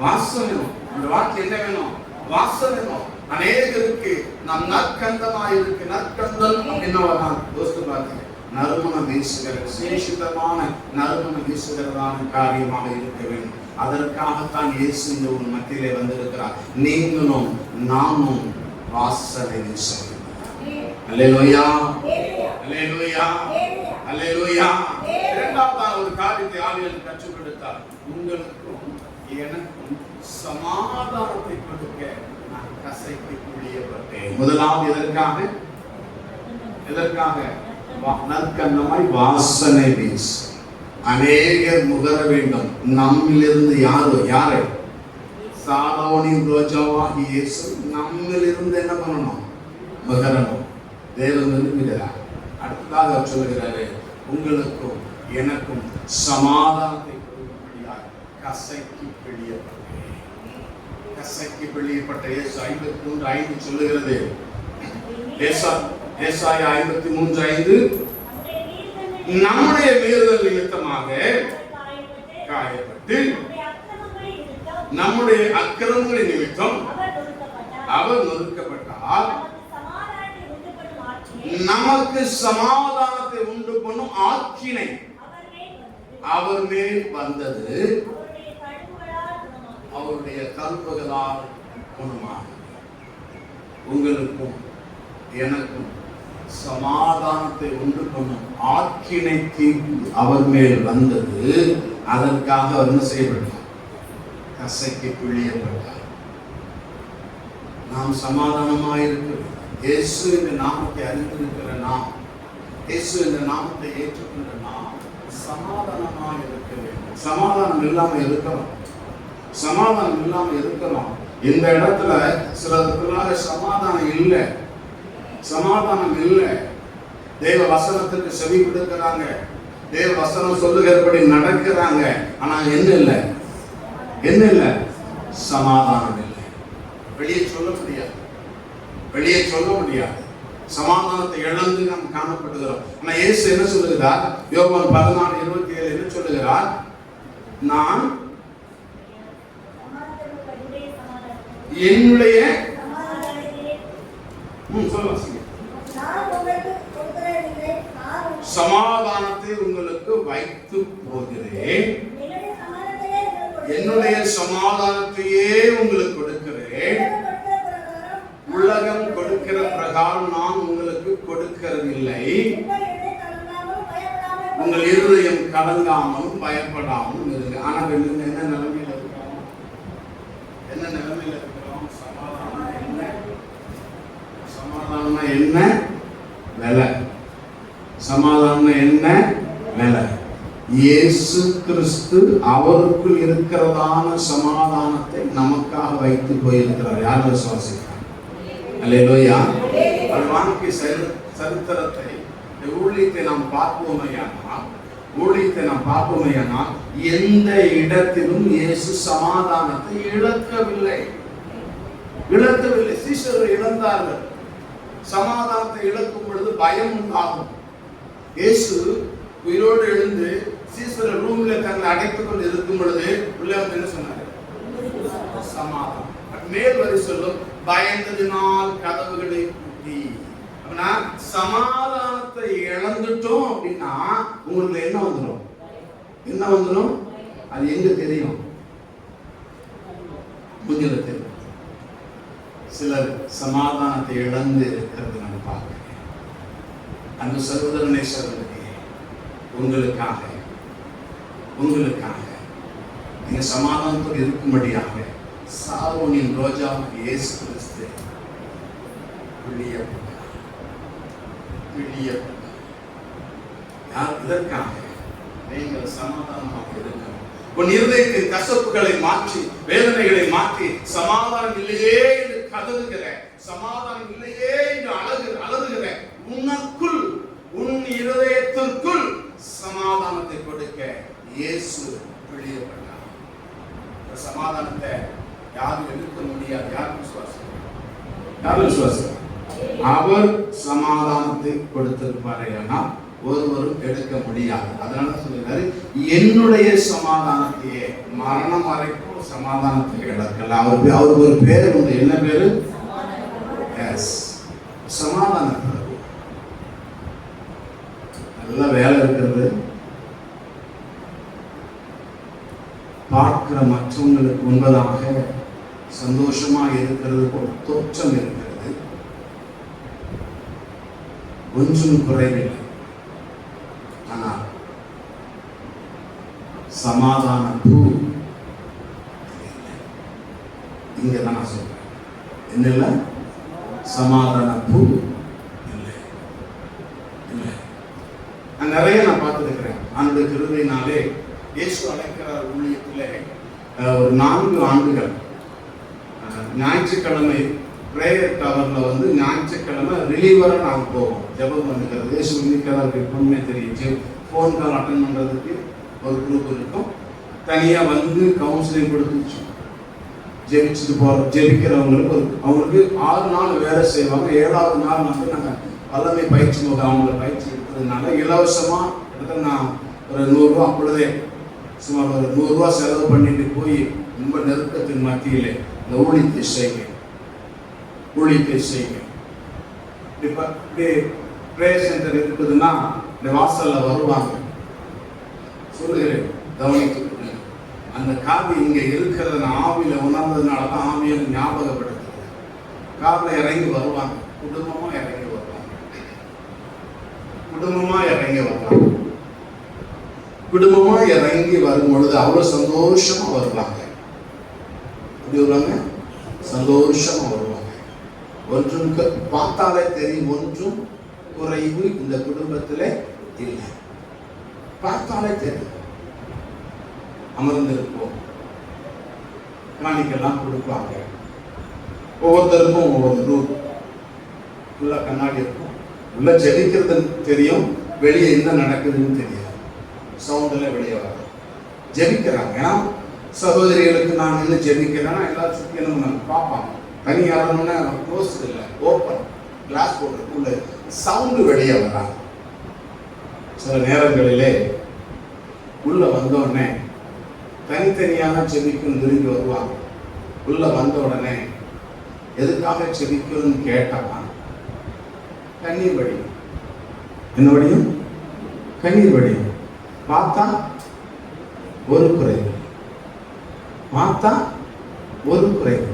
வாசம் வேணும். நம்முடைய வாழ்க்கையில் என்ன வேணும்? வாசம் வேணும். அநேகருக்கு நாம் நற்கந்தமாய் இருக்கு. நற்கந்தம் என்னவெல்லாம் யோசித்து பார்த்தீங்க? நறுமணம் வீசுகிற விசேஷிதமான நறுமணம் வீசுகிறதான காரியமாக இருக்க வேண்டும். அதற்காகத்தான் இயேசு இந்த ஒரு மத்தியிலே வந்திருக்கிறார். நீங்களும் நாமும் வாசனை வீச வேண்டும். அல்லேலூயா, அல்லேலூயா, அல்லேலூயா. இரண்டாவதான ஒரு காரியத்தை ஆவியானவர் கற்றுக் கொடுத்தார். உங்களுக்கும் எனக்கும் சமாதானத்தை கொடுக்க நான் கசைக்கு பிழியப்பட்டேன். முதலாவது எதற்காக? நற்கந்தமாய் வாசனை வீச அநேகர் முகர வேண்டும். நம்மிலிருந்து யாரை? சாரோனின் ரோஜாவாகிய இயேசு நம்மிலிருந்து என்ன பண்ணணும்? முகரணும். தேவன் விரும்புகிறார். அடுத்ததாக அவர் சொல்லுகிறாரு, உங்களுக்கும் எனக்கும் சமாதானத்தை கொடுக்கும்படியாக கசைக்கு பிழியப்பட்டேன். கசைக்கு பிழியப்பட்ட இயேசு 53:5 சொல்லுகிறது. ஏசாயா 53:5 நம்முடைய மீறுதல் நிமித்தமாக காயப்பட்டு நம்முடைய அக்கிரமங்களின் நிமித்தம் அவர் நொறுக்கப்பட்டார். நமக்கு சமாதானத்தை உண்டு பண்ணும் ஆக்கினை அவர் மேல் வந்தது, அவருடைய தழும்புகளால் குணமானது. உங்களுக்கும் எனக்கும் சமாதானத்தை உண்டு பண்ணும் ஆக்கினை தீர்ப்பு அவர் மேல் வந்தது. அதற்காக அவர் என்ன செய்யப்பட்டார்? கசைக்கு பிழியப்பட்டார். நாம் சமாதானமாயிருக்கிறோம். இயேசு என்ற நாமத்தை அறிந்திருக்கிற நாம், இயேசு என்ற நாமத்தை ஏற்றுக்கொண்ட நாம் சமாதானமாக இருக்க வேண்டும். சமாதானம் இல்லாமல் இருக்கிறோம். சமாதானம் இல்லாமல் இருக்கிறோம். இந்த இடத்துல சிலருக்குள்ளாக சமாதானம் இல்லை. சமாதானம் இல்லை. தேவ வசனத்துக்கு செவி கொடுக்கிறாங்க, தேவ வசனம் சொல்லுகிறபடி நடக்கிறாங்க. ஆனா என்ன இல்லை? என்ன இல்லை? சமாதானம் இல்லை. வெளியே சொல்ல முடியாது, வெளியே சொல்ல முடியாது. சமாதானத்தை இழந்து நாம் காணப்படுகிறோம். ஆனா இயேசு என்ன சொல்லுகிறார்? யோவான் 14:27 என்ன சொல்லுகிறார்? நான் என்னுடைய சமாதானத்தை உங்களுக்கு வைத்து போகிறேன், என்னுடைய சமாதானத்தையே உங்களுக்கு கொடுக்கிறேன், உலகம் கொடுக்கிற பிரகாரம் நான் உங்களுக்கு கொடுக்கிறதில்லை, உங்கள் இருதயம் கலங்காமலும் பயப்படாமலும் இருங்க. ஆனா என்ன நிலைமையில இருக்கிறோம்? என்ன நிலைமையில இருக்கிறோம்? சமாதானம் என்ன? சமாதானம் என்ன விலை? சமாதானம் என்ன விலை? இயேசு கிறிஸ்து அவருக்குள் இருக்கிறதான சமாதானத்தை நமக்காக வைத்து போயிருக்கிறார். யார் விசுவாசிக்கிறார்? அல்லேலூயா. வாழ்க்கை சரித்திரத்தை, ஊழியத்தை நாம் பார்ப்போமேயானால் எந்த இடத்திலும் இயேசு சமாதானத்தை இழக்கவில்லை. சீஷர்கள் இழந்தார்கள். சமாதானத்தை இழக்கும் பொழுது பயம் உண்டாகும். இயேசு உயிரோடு எழுந்து சீஷர்கள் ரூம்ல தங்களை அடைத்துக் கொண்டு இருக்கும் பொழுது உள்ள வந்து என்ன சொன்னாரு? சமாதானம். மேல் வரி சொல்லும், பயந்ததினால் கதவுகளை பூட்டி. அப்படின்னா சமாதானத்தை இழந்துட்டோம் அப்படின்னா உங்களுக்கு என்ன வந்துடும்? அது எங்க தெரியும்? மூஞ்சில தெரியும். சிலர் சமாதானத்தை இழந்து இருக்கிறது நம்ம பார்க்கிறேன். அந்த சகோதரனே சகோதரி, உங்களுக்காக நீங்க சமாதானத்தோடு இருக்கும்படியாக சாரோனின் ரோஜாவுக்கு இயேசு கிறிஸ்து இதற்காக நீங்கள் சமாதானமாக இருக்கணும். உன் இருதயத்தின் கசப்புகளை மாற்றி, வேதனைகளை மாற்றி, சமாதானம் இல்லையே என்று கதறுகிற, சமாதானம் இல்லையே என்று அலறுகிற உனக்குள், உன் இருதயத்திற்குள் சமாதானத்தை கொடுக்க இயேசு வெளியப்பட்டார். சமாதானத்தை யாரும் எடுக்க முடியாது. யார் விசுவாசம்? அவர் சமாதானத்தை கொடுத்திருப்பாரே, ஆனால் ஒருவரும் எடுக்க முடியாது. அதனால சொல்லுகிறாரு, என்னுடைய சமாதானத்தையே, மரணம் வரைக்கும் சமாதானத்தை இழக்கல. அவருக்கு ஒரு பேர் உண்டு. என்ன பேரு? சமாதானம். நல்ல வேலை இருக்கிறது, பார்க்கிற மற்றவங்களுக்கு உண்பதாக சந்தோஷமாக இருக்கிறது போல் தோற்றம் இருக்கிறது. ஒன்றும் குறைவில்லை. ஆனால் சமாதான பூ இங்கதான் நான் சொல்றேன். என்ன இல்லை? சமாதான பூ இல்லை. நான் நிறைய பார்த்துருக்கிறேன். அந்த கிருபையினாலே இயேசு அழைக்கிறார் ஊழியத்திலே ஒரு 4 ஆண்டுகள் ஞாயிற்றுக்கிழமை பிரேயர் டவர்ல ஞாயிற்றுக்கிழமை ரிலீவராக நாங்கள் போவோம் ஜெபம் பண்ணுறது. இயேசு இன்னைக்கு எப்பவுமே தெரியும். ஃபோன் கால் அட்டன் பண்ணுறதுக்கு ஒரு குரூப் இருக்கும். தனியாக கவுன்சிலிங் கொடுத்து ஜெபிக்கிறவங்களுக்கு அவங்களுக்கு 6 நாள் வேலை செய்வாங்க. 7வது நாள் நாங்கள் வல்லமை பயிற்சி அவங்கள பயிற்சி எடுத்ததுனால இலவசமாக நான் ஒரு 100 ரூபா அப்பொழுதே சுமார் ஒரு 100 ரூபா செலவு பண்ணிட்டு போய் ரொம்ப நெருக்கத்தின் மத்தியிலே இந்த ஊழியத்தை செய்யுங்க. இப்படி பிரேயர் சென்டர் இருக்குதுன்னா இந்த வாசல்ல வருவாங்க. சொல்லுகிறேன், கவனித்து அந்த காவி இங்க இருக்கிறத ஆவியில உணர்ந்ததுனால தான் ஆவியை ஞாபகப்படுத்துது. காரில் இறங்கி வருவாங்க, குடும்பமா இறங்கி வரும் பொழுது அவ்வளவு சந்தோஷமா வருவாங்க. எப்படி வருவாங்க? சந்தோஷமா வருவாங்க. ஒன்றும் பார்த்தாலே தெரியும், ஒன்றும் குறைவு இந்த குடும்பத்திலே இல்லை. பார்த்தாலே தெரியும். அமர்ந்திருப்போம், காணிக்கெல்லாம் கொடுப்பாங்க. ஒவ்வொருத்தருக்கும் ஒவ்வொரு ரூம் உள்ள கண்ணாடி இருக்கும். உள்ள ஜெபிக்கிறது தெரியும், வெளியே என்ன நடக்குதுன்னு தெரியாது. சவுண்டில் வெளியே வர ஜெபிக்கிறாங்க. ஏன்னா சகோதரிகளுக்கு நான் என்ன ஜெபிக்கிறேன்னா எல்லாரும் சுற்றி நம்ம பார்ப்பாங்க. தனியாரம்னா க்ளோஸ் இல்லை, ஓப்பன். கிளாஸ் போடுறதுக்குள்ள சவுண்டு வெளியே வராங்க. சில நேரங்களிலே உள்ள வந்தோடனே தனித்தனியாக செபிக்கணும் திரும்பி வருவாங்க. உள்ள வந்த உடனே எதுக்காக செபிக்கணும்னு கேட்டாங்க. கண்ணீர் வடியும். என்ன வடியும்? கண்ணீர் வடியும். பார்த்தா ஒரு குறைவு, பார்த்தா ஒரு குறைவு.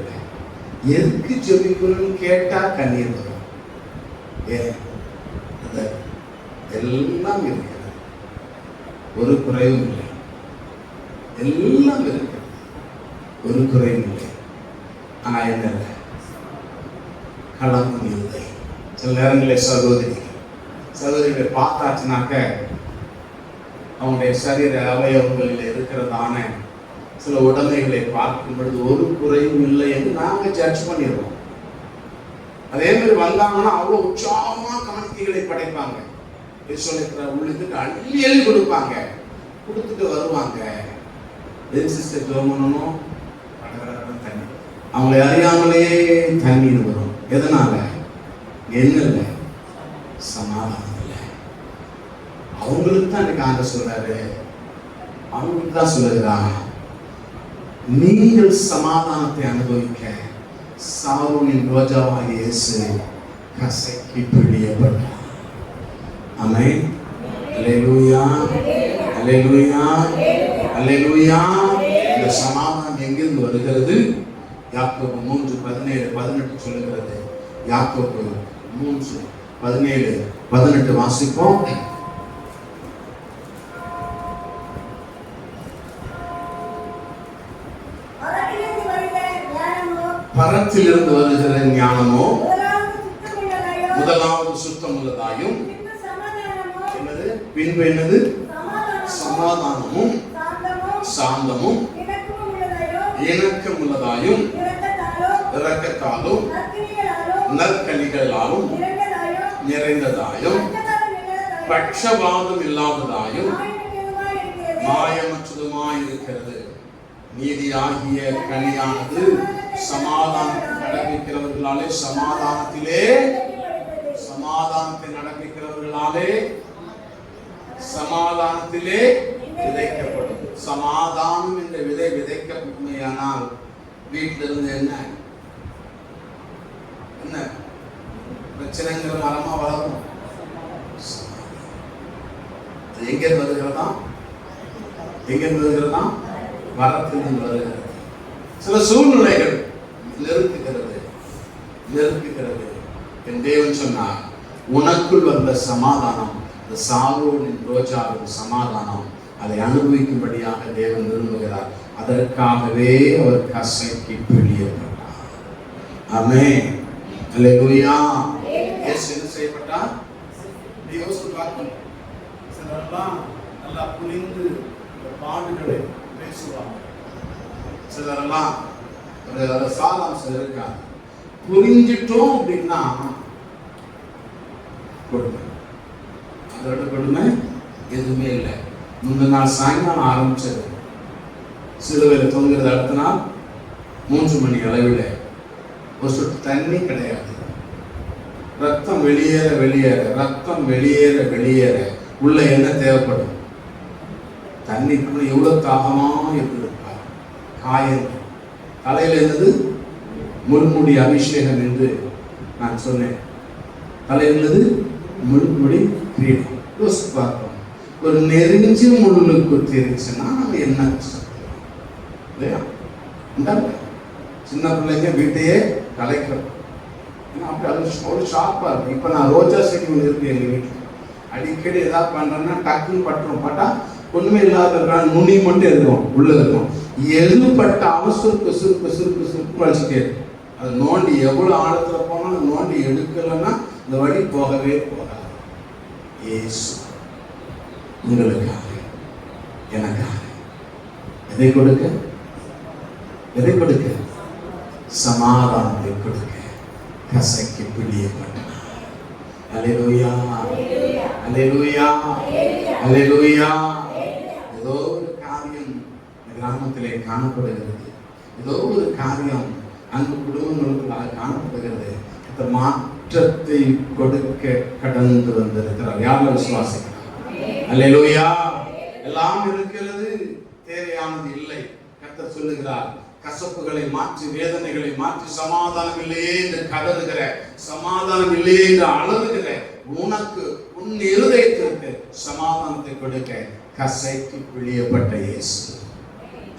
எதுக்கு செபிக்கணும்னு கேட்டா கண்ணீர் வரும். ஏன்? எல்லாம் இருக்கிறது, ஒரு குறைவும் இல்லை. எல்லாம் இருக்கிறது, ஒரு குறைவும் இல்லை. ஆனா என்ன இல்லை? களமும் இல்லை. சில நேரங்களில் சகோதரிகளை பார்த்தாச்சுனாக்க அவங்களுடைய சரீர அவயவங்களில் இருக்கிறதான சில உடமைகளை பார்க்கும் பொழுது ஒரு குறையும் இல்லை என்று நாங்கள் ஜட்ஜ் பண்ணிடுவோம். அதே மாதிரி வந்தாங்கன்னா அவ்வளோ உற்சாகமா காணிக்கைகளை படைப்பாங்க. உள்ளுக்கு அள்ளி அள்ளி கொடுப்பாங்க. கொடுத்துட்டு வருவாங்க. சிஸ்டர் ஜோமனும் தண்ணி, அவங்களை அறியாமலே தண்ணீர் வரும். எதனால? என்ன இல்லை? சமாதானம் இல்லை. அவங்களுக்கு தான் இன்னைக்கு ஆண்டவர் சொல்றாரு, அவங்களுக்கு தான் சொல்லுகிறான், நீங்கள் சமாதானத்தை அனுபவிக்க சாரோனின் ரோஜாவாகிய இயேசு கசக்கி பிழியப்பட்டார். ஆமென். அல்லேலூயா, அல்லேலூயா, அல்லேலூயா. இந்த சமாதானம் எங்கிருந்து வருகிறது? யாக்கோபு 3:17-18 சொல்லுகிறது. யாக்கோபு 3:17-18 வாசிப்போம். பரத்திலிருந்து வருகிற ஞானமோ முதலாவது சுத்தம் உள்ளதாயும், என்னது? பின்பு என்னது? சமாதானமும் சாந்தமும் இணக்கம் உள்ளதாயும், இரக்கத்தாலும் நற்கனிகளாலும் நிறைந்ததாயும், பட்சபாதம் இல்லாததாயும், மாயமற்றதுமாய் இருக்கிறது. நீதியாகிய கனியானது சமாதானத்தை நடப்பிக்கிறவர்களாலே சமாதானத்தை நடப்பிக்கிறவர்களாலே சமாதானத்திலே விதைக்கப்படும். சமாதானம் என்ற விதை விதைக்கப்படுமையானால் வீட்டிலிருந்து என்ன என்ன பிரச்சனைங்கிற மரமா வளரும். எங்க வருகிறதா? எங்க வருகிறதா? வரத்திலிருந்து வருகிறது. சில சூழ்நிலைகள் நெருக்குகிறது. என் தேவன் சொன்னார், உனக்குள் வந்த சமாதானம், இந்த சாரோனின் ரோஜாவின் சமாதானம், அதை அனுபவிக்கும்படியாக தேவன் விரும்புகிறார். அதற்காகவே அவர் கசக்கி பிழியப்பட்டார். ஆமென். அல்லேலூயா. இயேசு என்ன செய்யப்பட்டார்? யோசித்து பார்க்கணும். சிலரெல்லாம் நல்லா புரிந்து பாடுகளை பேசுவாங்க. சிலரெல்லாம் சாதாரணம் இருக்காங்க. புரிஞ்சிட்டோம் அப்படின்னா கொடுமை. அதோட கொடுமை எதுவுமே இல்லை. முந்தின நாள் சாயங்காலம் ஆரம்பிச்சது, சிலுவையில் தொங்குறது. அடுத்த நாள் 3 மணி அளவில் ஒரு சொட்டு தண்ணி கிடையாது. ரத்தம் வெளியேற உள்ள என்ன தேவைப்படும்? தண்ணிக்குள்ள எவ்வளவு தாகமா இருந்திருப்பார். காயங்கள், தலையில என்னது? முள்முடி அபிஷேகம் என்று நான் சொன்னேன். தலையிலது முள்முடி கிரீடம். யோசித்து பார்க்கணும். ஒரு நெருஞ்சி முள்ளு குத்திருச்சுன்னா நம்ம என்ன கஷ்டப்படுறோம் இல்லையா? சின்ன பிள்ளைங்க வீட்டையே கலைக்கிறோம். அப்படி அது ஒரு ஷார்ப்பா இருக்கும். இப்ப நான் ரோஜா செடி ஒன்று இருக்கு எங்க வீட்டில். அடிக்கடி ஏதாவது பண்றேன்னா டக்குன்னு பட்டுரும். பட்டா ஒண்ணுமே இல்லாத நுனி மட்டும் இருக்கும், உள்ள இருக்கும். எது பட்டாலும் சுருக்கு வச்சுட்டே இருக்கும். அது நோண்டி எவ்வளவு ஆழத்துல போனாலும் நோண்டி எடுக்கலன்னா இந்த வழி போகவே போகாது. இயேசு உங்களுக்காக எனக்காக எதை கொடுக்க? சமாதானத்தை கொடுக்க கசக்கி பிழியப்பட்டார். அல்லேலூயா, அல்லேலூயா, அல்லேலூயா. ஏதோ ஒரு காரியம் கிராமத்திலே காணப்படுகிறது. ஏதோ ஒரு காரியம் அங்கு குடும்பங்களுக்குள்ளாக காணப்படுகிறது. குற்றத்தை கொடுக்க கடந்து வந்திருக்கிறார். யாரும் விசுவாசிக்கிறார்? அல்லேலூயா. எல்லாம் இருக்கிறது, தேவையானது இல்லை. கர்த்தர் சொல்லுகிறார், கசப்புகளை மாற்றி, வேதனைகளை மாற்றி, சமாதானம் இல்லையே என்று கதறுகிற, சமாதானம் இல்லையே என்று அழுதுகிற உனக்கு, உன் இருதயத்திற்கு சமாதானத்தை கொடுக்க கசைக்கு பிழியப்பட்ட இயேசு.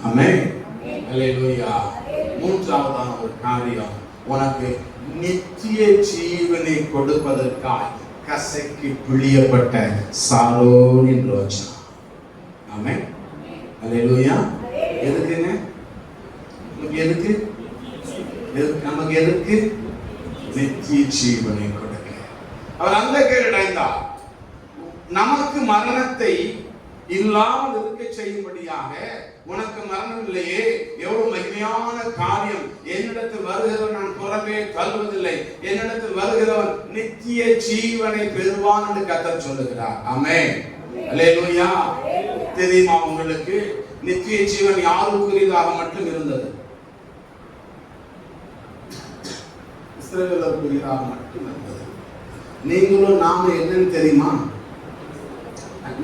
ஆமென். அல்லேலூயா. மூன்றாவதான ஒரு காரியம், உனக்கு நித்திய ஜீவனை கொடுப்பதற்காக கசைக்கு பிழியப்பட்ட சாலோனின் ரோஜா. ஆமென். அல்லேலூயா. எதுக்குங்க? எதுக்கு? நமக்கு எதுக்கு? நித்திய ஜீவனை கொடுக்க அவர் அந்த கேடடைந்தார். நமக்கு மரணத்தை இல்லாமல் இருக்க செய்யும்படியாக, உனக்கு மரணம் இல்லையே, எவ்வளவு மகிமையான காரியம். என்னிடத்தில் வருகிறவன் நான் புறமே தள்ளுவதில்லை, என்னிடத்தில் வருகிறவன் நித்திய ஜீவனை பெறுவான் என்று கர்த்தர் சொல்லுகிறார். ஆமென். அல்லேலூயா. தெரியுமா உங்களுக்கு, நித்திய ஜீவன் யாருக்குரியதாக மட்டும் இருந்தது? இஸ்ரவேலருக்குரியதாக மட்டும் இருந்தது. நீங்களும் நாம என்னன்னு தெரியுமா?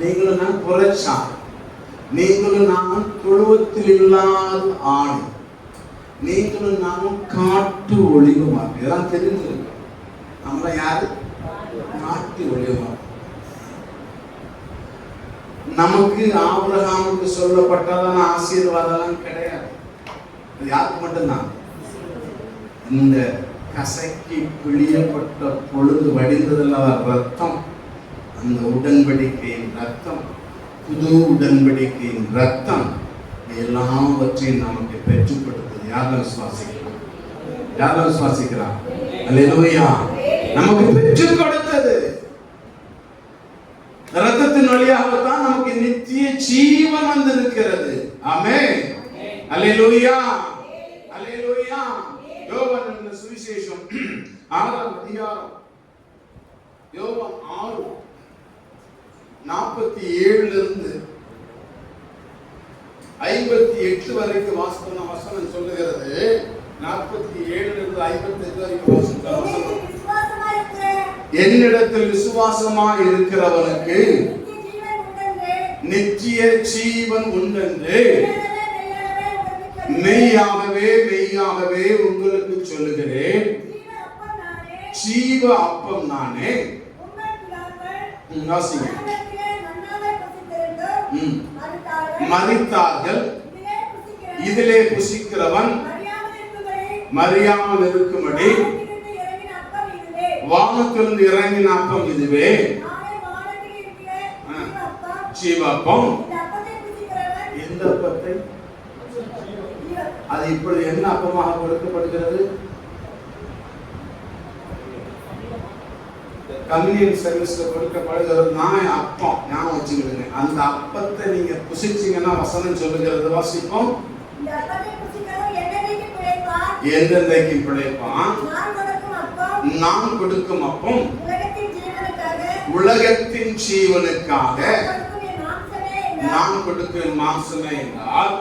நீங்களும் நான் புறச்சான், நீங்களும் நாமும் தொழுவத்தில் இல்லாத ஆண், நீங்களும் நாமும் காட்டு ஒளிவுமார். இதெல்லாம் தெரிஞ்சிருக்கோம். நம்மள யாரு? காட்டு ஒளிவுமார். நமக்கு ஆபிரகாமுக்கு சொல்லப்பட்டதான ஆசீர்வாதம் கிடையாது. அது யாருக்கு மட்டும்தான்? இந்த கசைக்கு பிழியப்பட்ட பொழுது வடிந்ததல்ல ரத்தம், அந்த உடன்படிக்கையின் ரத்தம், புது உடன்படிக்கையின் ரத்தம், எல்லாவற்றையும் நமக்கு பெற்றுக் கொடுத்தது. யாரும் விசுவாசிக்கிறார்? யாரும் விசுவாசிக்கிறார்? அல்லேலூயா. நமக்கு பெற்றுக் கொடுத்தது ரத்தத்தின் வழியாகத்தான் நமக்கு நித்திய ஜீவன் வந்திருக்கிறது. ஆமென். அல்லேலூயா. அல்லேலூயா. யோவான் எழுதின சுவிசேஷம் 6ஆம் அதிகாரம், யோவான் 6:47 58 வரைக்கும் வாசித்த வசனம் சொல்லுகிறது. 47 58 வரைக்கும் வாசித்த வசனம், என்னிடத்தில் விசுவாசமாய் இருக்கிறவனுக்கு நித்திய ஜீவன் உண்டென்று மெய்யாகவே மெய்யாகவே உங்களுக்கு சொல்லுகிறேன். ஜீவ அப்பம் நானே. மரித்தார்கள், இதிலே புசிக்கிறவன் மறியாமல் இருக்கும்படி வானத்திலிருந்து இறங்கின அப்பம் இதுவே, ஜீவப்பம். எந்த அப்பத்தை? அது இப்பொழுது என்ன அப்பமாக கொடுக்கப்படுகிறது? கம்யூனியன் சர்வீஸ்ல கொடுக்கப்படுகிறது. நான் அப்பம் ஞாபகம் வச்சுக்கிடுங்க. அந்த அப்பத்தை நீங்க புசிச்சீங்கன்னா வசனம் சொல்லுகிறது, வாசிப்போம், எந்தெந்தைக்கு பிழைப்பான், நான் கொடுக்கும் அப்பம் உலகத்தின் ஜீவனுக்காக நான் கொடுக்கும் மாம்சமே என்றால்,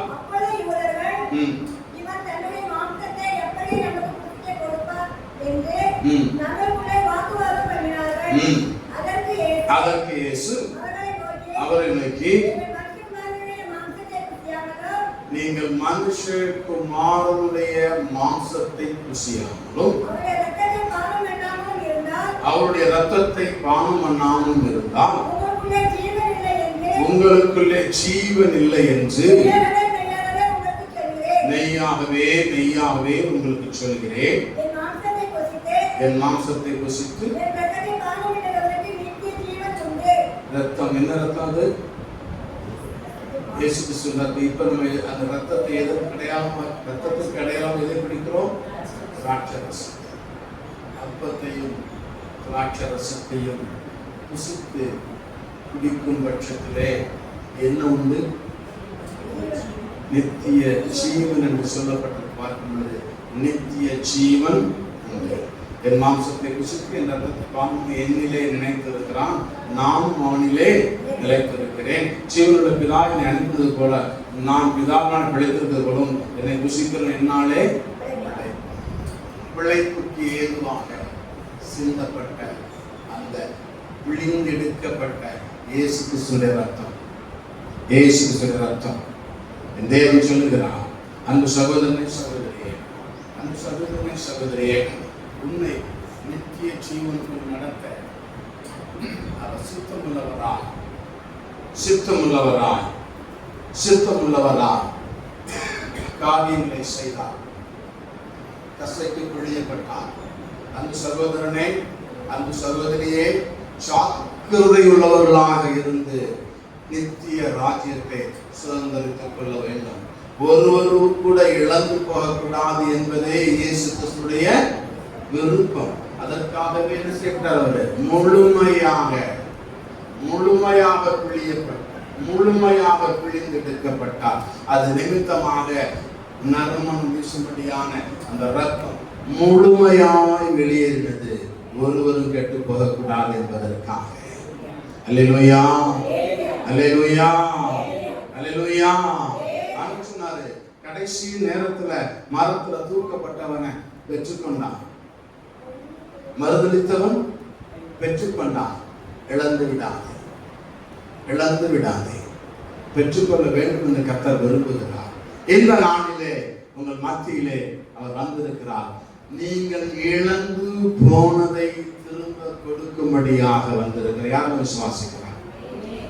அதற்கு இயேசு அவரை நோக்கி, நீங்கள் மனுஷகுமாரனுடைய மாம்சத்தை புசியாமலும் அவருடைய ரத்தத்தை பானம் பண்ணாமலும் இருந்தால் உங்களுக்குள்ளே ஜீவன் இல்லை என்று மெய்யாகவே மெய்யாகவே உங்களுக்கு சொல்கிறேன். என் மாம்சத்தை புசித்து ரத்தம், என்ன ரத்தம் அது? இயேசு கிறிஸ்து ரத்தம். இப்ப நம்ம அந்த ரத்தத்தை எதற்கு கிடையாம, ரத்தத்துக்கு கிடையாம எதை பிடிக்கிறோம்? திராட்சரசம். அப்பத்தையும் திராட்சரசத்தையும் புசித்து குடிக்கும் பட்சத்திலே என்ன உண்டு? நித்திய ஜீவன் என்று சொல்லப்பட்டது பார்க்கும் பொழுது நித்திய ஜீவன் உண்டு. என் மாம்சத்தை புசித்து என் ரத்தத்தை பாம்பு என்னிலே நினைத்திருக்கிறான், நானும் அவனிலே நிலைத்திருக்கிறேன். ஜீவனுடைய பிதா என்னை அனுப்பினது போல நான் பிதாவினால் பிழைத்திருக்கிறது போலும் என்னை புசிக்கிற என்னாலே பிழைப்புக்கு ஏதுவாக சிந்தப்பட்ட அந்த பிழிந்தெடுக்கப்பட்ட இயேசு கிறிஸ்துவின் ரத்தம், இயேசு கிறிஸ்துவின் ரத்தம். தேவன் சொல்லுகிறார், அன்பு சகோதரனை சகோதரியே, அன்பு சகோதரனை சகோதரியே, உன்னை நித்திய ஜீவனுக்குள் நடத்த அவர் சித்தமுள்ளவராய், சித்தமுள்ளவராய், சித்தமுள்ளவராய் காரியங்களை செய்தார், கசைக்கு பிழியப்பட்டார். அன்பு சகோதரனே, அன்பு சகோதரியே, ஜாக்கிரதையுள்ளவர்களாக இருந்து நித்திய ராஜ்யத்தை சுதந்திரித்துக் கொள்ள வேண்டும். ஒருவரும் கூட இழந்து போகக்கூடாது என்பதே இயேசு கிறிஸ்துடைய விருப்பம். அதற்காகவே என்ன செய்தார்? அவர் முழுமையாக பிழியப்பட்டார், முழுமையாக பிழிந்தெடுக்கப்பட்டார். அது நிமித்தமாக நறுமணம் வீசும்படியான அந்த ரத்தம் முழுமையாய் வெளியேறினது, ஒருவரும் கெட்டு போகக்கூடாது என்பதற்காக. அல்லேலூயா, அல்லேலூயா, அல்லேலூயா. சொன்னாரு, கடைசி நேரத்துல மரத்துல தூக்கப்பட்டவனை பெற்றுக்கொண்டான், மறுதளித்தவன் பெற்றுக்கொண்டான். இழந்து விடாதே, இழந்து விடாதே, பெற்றுக்கொள்ள வேண்டும் என்று கர்த்தர் விரும்புகிறார். இந்த நாளிலே உங்கள் மத்தியிலே அவர் வந்திருக்கிறார். நீங்கள் இழந்து போனதை திரும்ப கொடுக்கும்படியாக வந்திருக்கிறார். யாரும் விசுவாசிக்கிறார்?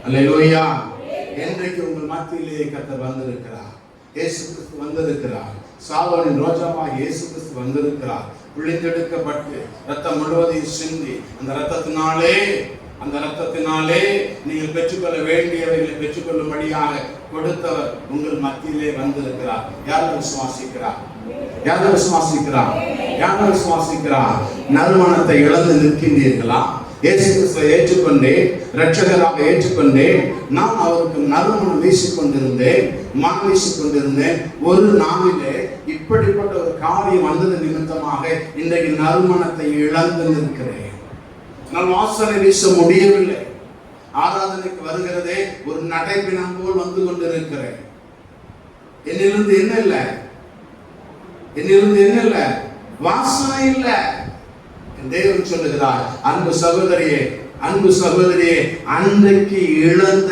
அல்லேலூயா. இன்றைக்கு உங்கள் மத்தியிலே கர்த்தர் வந்திருக்கிறார். இயேசு கிறிஸ்து வந்திருக்கிறார். சாலோனின் ரோஜாவாக இயேசு கிறிஸ்து வந்திருக்கிறார். பிழிந்தெடுக்கப்பட்டு ரத்தம் முழுவதையும் சிந்தி அந்த ரத்தத்தினாலே நீங்கள் பெற்றுக்கொள்ள வேண்டியவைகளை பெற்றுக்கொள்ளும்படியாக கொடுத்தவர் உங்கள் மத்தியிலே வந்திருக்கிறார். யாரும் விசுவாசிக்கிறார்? யாரும் விசுவாசிக்கிறார்? யாரும் விசுவாசிக்கிறார்? நறுமணத்தை இழந்து நிற்கின்றீர்களா? இயேசு கிறிஸ்துவை ஏற்றுக்கொண்டேன், இரட்சகராக ஏற்றுக்கொண்டேன், நான் அவருக்கு நறுமணம் வீசிக்கொண்டிருந்தேன், மனம் வீசிக்கொண்டிருந்தேன். ஒரு நாளிலே இப்படிப்பட்ட ஒரு காரியம் வந்தது நிமித்தமாக இன்றைக்கு நறுமணத்தை இழந்து நிற்கிறேன். நான் வாசனை வீச முடியவில்லை. ஆராதனைக்கு வருகிறதே ஒரு நடைப்பினம் போல் வந்து கொண்டிருக்கிறேன். என்னிலிருந்து என்ன இல்லை, என்னிலிருந்து என்ன இல்லை, வாசனை இல்லை. தேவன் சொல்லுகிறார், அன்பு சகோதரியே, அன்பு சகோதரியே, அன்றைக்கு இழந்த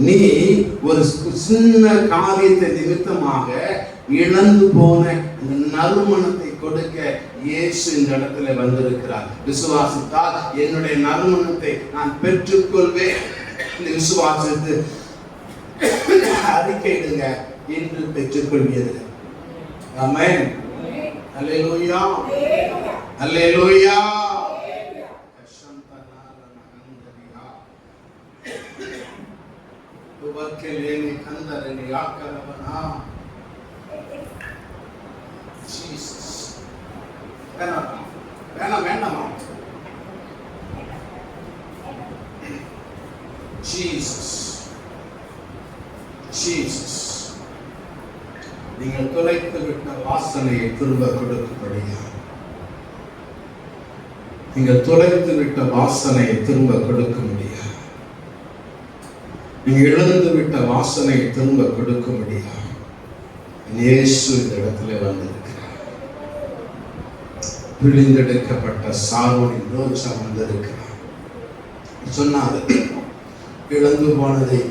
நீ ஒரு சின்ன காரியத்தை நிமித்தமாக இழந்து போன நறுமணத்தை கொடுக்க இயேசு இந்த இடத்துல வந்திருக்கிறார். விசுவாசித்தால் என்னுடைய நறுமணத்தை நான் பெற்றுக்கொள்வேன். விசுவாசித்து அறிக்கையிடுங்க, இன்று பெற்றுக்கொள்வீர்கள். ஆமென். அல்லேலூயா, அல்லேலூயா. உபக்கலேனி கந்தரனி ஆக்கரவனா. ஜீசஸ். வேண்டாமா? Jesus, Jesus. நீங்கள் தொலைத்து விட்ட வாசனையை திரும்ப கொடுக்கும்படியா, நீங்கள் தொலைத்து விட்ட வாசனையை திரும்ப கொடுக்க முடியாது. நீங்க இழந்து விட்ட வாசனையை திரும்ப கொடுக்க முடியாது. இயேசு இந்த இடத்துல வந்திருக்கிறார். பிழிந்தெடுக்கப்பட்ட சாரோனின் ரோஜா வந்திருக்கிறார். சொன்னார், இழந்து போனதை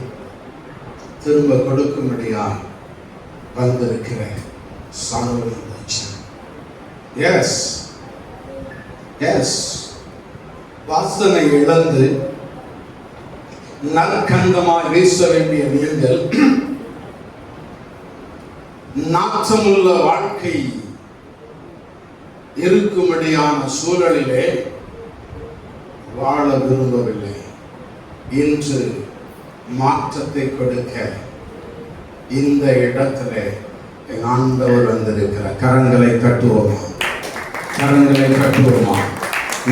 திரும்ப கொடுக்க முடியாது வந்திருக்கிற சாரோனின் ரோஜா. S, S. வாசனை இழந்து நற்கந்தமாய் வீச வேண்டிய நீங்கள் நாற்றமுள்ள வாழ்க்கை இருக்கும்படியான சூழலிலே வாழ விரும்பவில்லை. இன்று மாற்றத்தை கொடுக்க இந்த இடத்துல என் ஆண்டவர் வந்திருக்கிறார். கரங்களை கட்டுவோமா, கரங்களை கட்டுவோமா.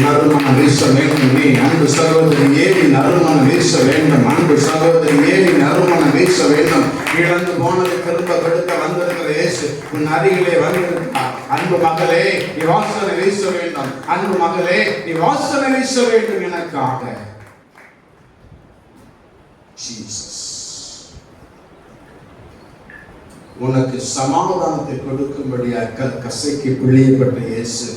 நறுமணம் வீச வேண்டும். நீ அன்பு சகோதரியே, நீ நறுமணம் வீச வேண்டும். அன்பு சகோதரியே, நீ நறுமணம் வீச வேண்டும். இழந்து போனதை திரும்ப கொடுக்க வந்திருக்கிற இயேசு உன் அருகிலே வந்திருக்கிறார். அன்பு மகளே, நீ வாசனை வீச வேண்டும். அன்பு மகளே, நீ வாசனை வீச வேண்டும் எனக்காக. ஜீசஸ் உனக்கு சமாதானத்தை கொடுக்கும்படியாக கசைக்கு பிழியப்பட்ட இயேசு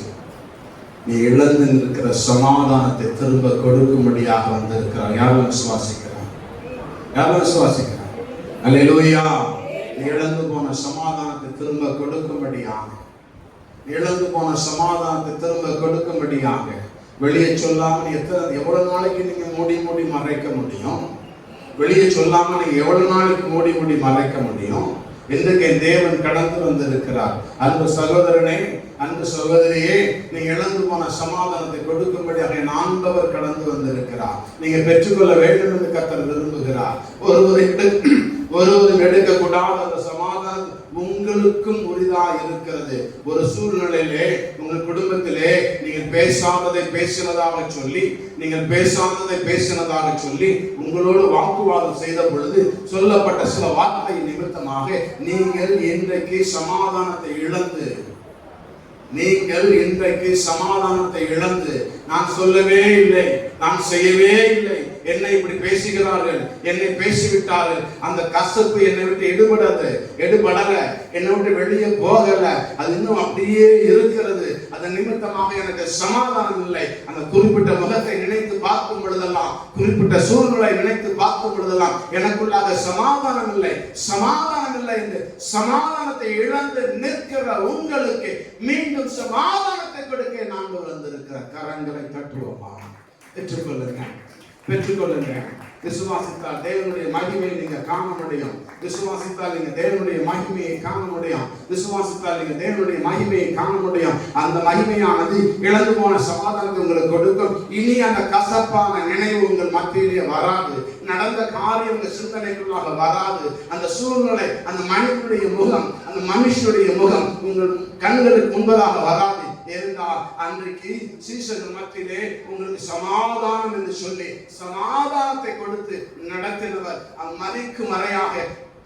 நீ இழந்து இருக்கிற சமாதானத்தை திரும்ப கொடுக்கும்படியாக வந்திருக்கிறார். யாரும் விசுவாசிக்கிறார்? யாரும் விசுவாசிக்கிறார்? அல்லேலூயா. நீ இழந்து போன சமாதானத்தை திரும்ப கொடுக்கும்படியாக, இழந்து போன சமாதானத்தை திரும்ப கொடுக்கும்படியாக, வெளியே சொல்லாமல் எவ்வளவு நாளைக்கு நீங்க மூடி மூடி மறைக்க முடியும்? வெளியே சொல்லாம நீங்க எவ்வளவு நாளைக்கு மூடி மூடி மறைக்க முடியும்? இன்றைக்கு தேவன் கடந்து வந்திருக்கிறார். அன்பு சகோதரனே, அன்பு சகோதரியே, நீங்க இழந்து போன சமாதானத்தை கொடுக்கும்படியாக என் ஆண்டவர் கடந்து வந்திருக்கிறார். நீங்க பெற்றுக்கொள்ள வேண்டும் என்று கர்த்தர் விரும்புகிறார். ஒருவரும் எடுக்கக்கூடாத அந்த சமாதானம் உங்களுக்கும் உரிதாக இருக்கிறது. ஒரு சூழ்நிலையிலே உங்கள் குடும்பத்திலே நீங்கள் பேசாததை பேசினதாக சொல்லி, உங்களோடு வாக்குவாதம் செய்த பொழுது சொல்லப்பட்ட சில வார்த்தை நிமித்தமாக நீங்கள் இன்றைக்கு சமாதானத்தை இழந்து, நான் சொல்லவே இல்லை, நான் செய்யவே இல்லை, என்னை இப்படி பேசுகிறார்கள், என்னை பேசிவிட்டார்கள், அந்த கசப்பு என்னை விட்டு எடுபடல, என்னை விட்டு வெளியே போகல, அது இன்னும் அப்படியே இருக்கிறது, அதன் நிமித்தமாக எனக்கு சமாதானம் இல்லை. அந்த குறிப்பிட்ட முகத்தை நினைத்து பார்க்கும் பொழுதெல்லாம், குறிப்பிட்ட சூழ்நிலை நினைத்து பார்க்கும் பொழுதெல்லாம் எனக்குள்ளாக சமாதானம் இல்லை என்று சமாதானத்தை இழந்து நிற்கிற உங்களுக்கு மீண்டும் சமாதானத்தை கொடுக்க நான் வந்திருக்கிற கரங்களை தட்டுவோமா? பெற்றுக்கொள்ளுங்க. விசுவாசித்தால் தேவனுடைய மகிமையை நீங்க காண முடியும். விசுவாசித்தால் நீங்க தேவனுடைய மகிமையை காண முடியும். அந்த மகிமையானது இழந்து போன சமாதானத்தை உங்களுக்கு கொடுக்கும். இனி அந்த கசப்பான நினைவு உங்கள் மத்தியிலே வராது. நடந்த காரியம் உங்கள் சிந்தனைக்குள்ளாக வராது. அந்த சூழ்நிலை, அந்த மனுஷனுடைய முகம் உங்கள் கண்களுக்கு முன்பதாக வராது. இருந்தால் அன்றைக்கு சீசர்கள் மத்தியிலே உங்களுக்கு சமாதானம் என்று சொல்லி சமாதானத்தை கொடுத்து நடத்தினவர் மதிக்கு மறையாக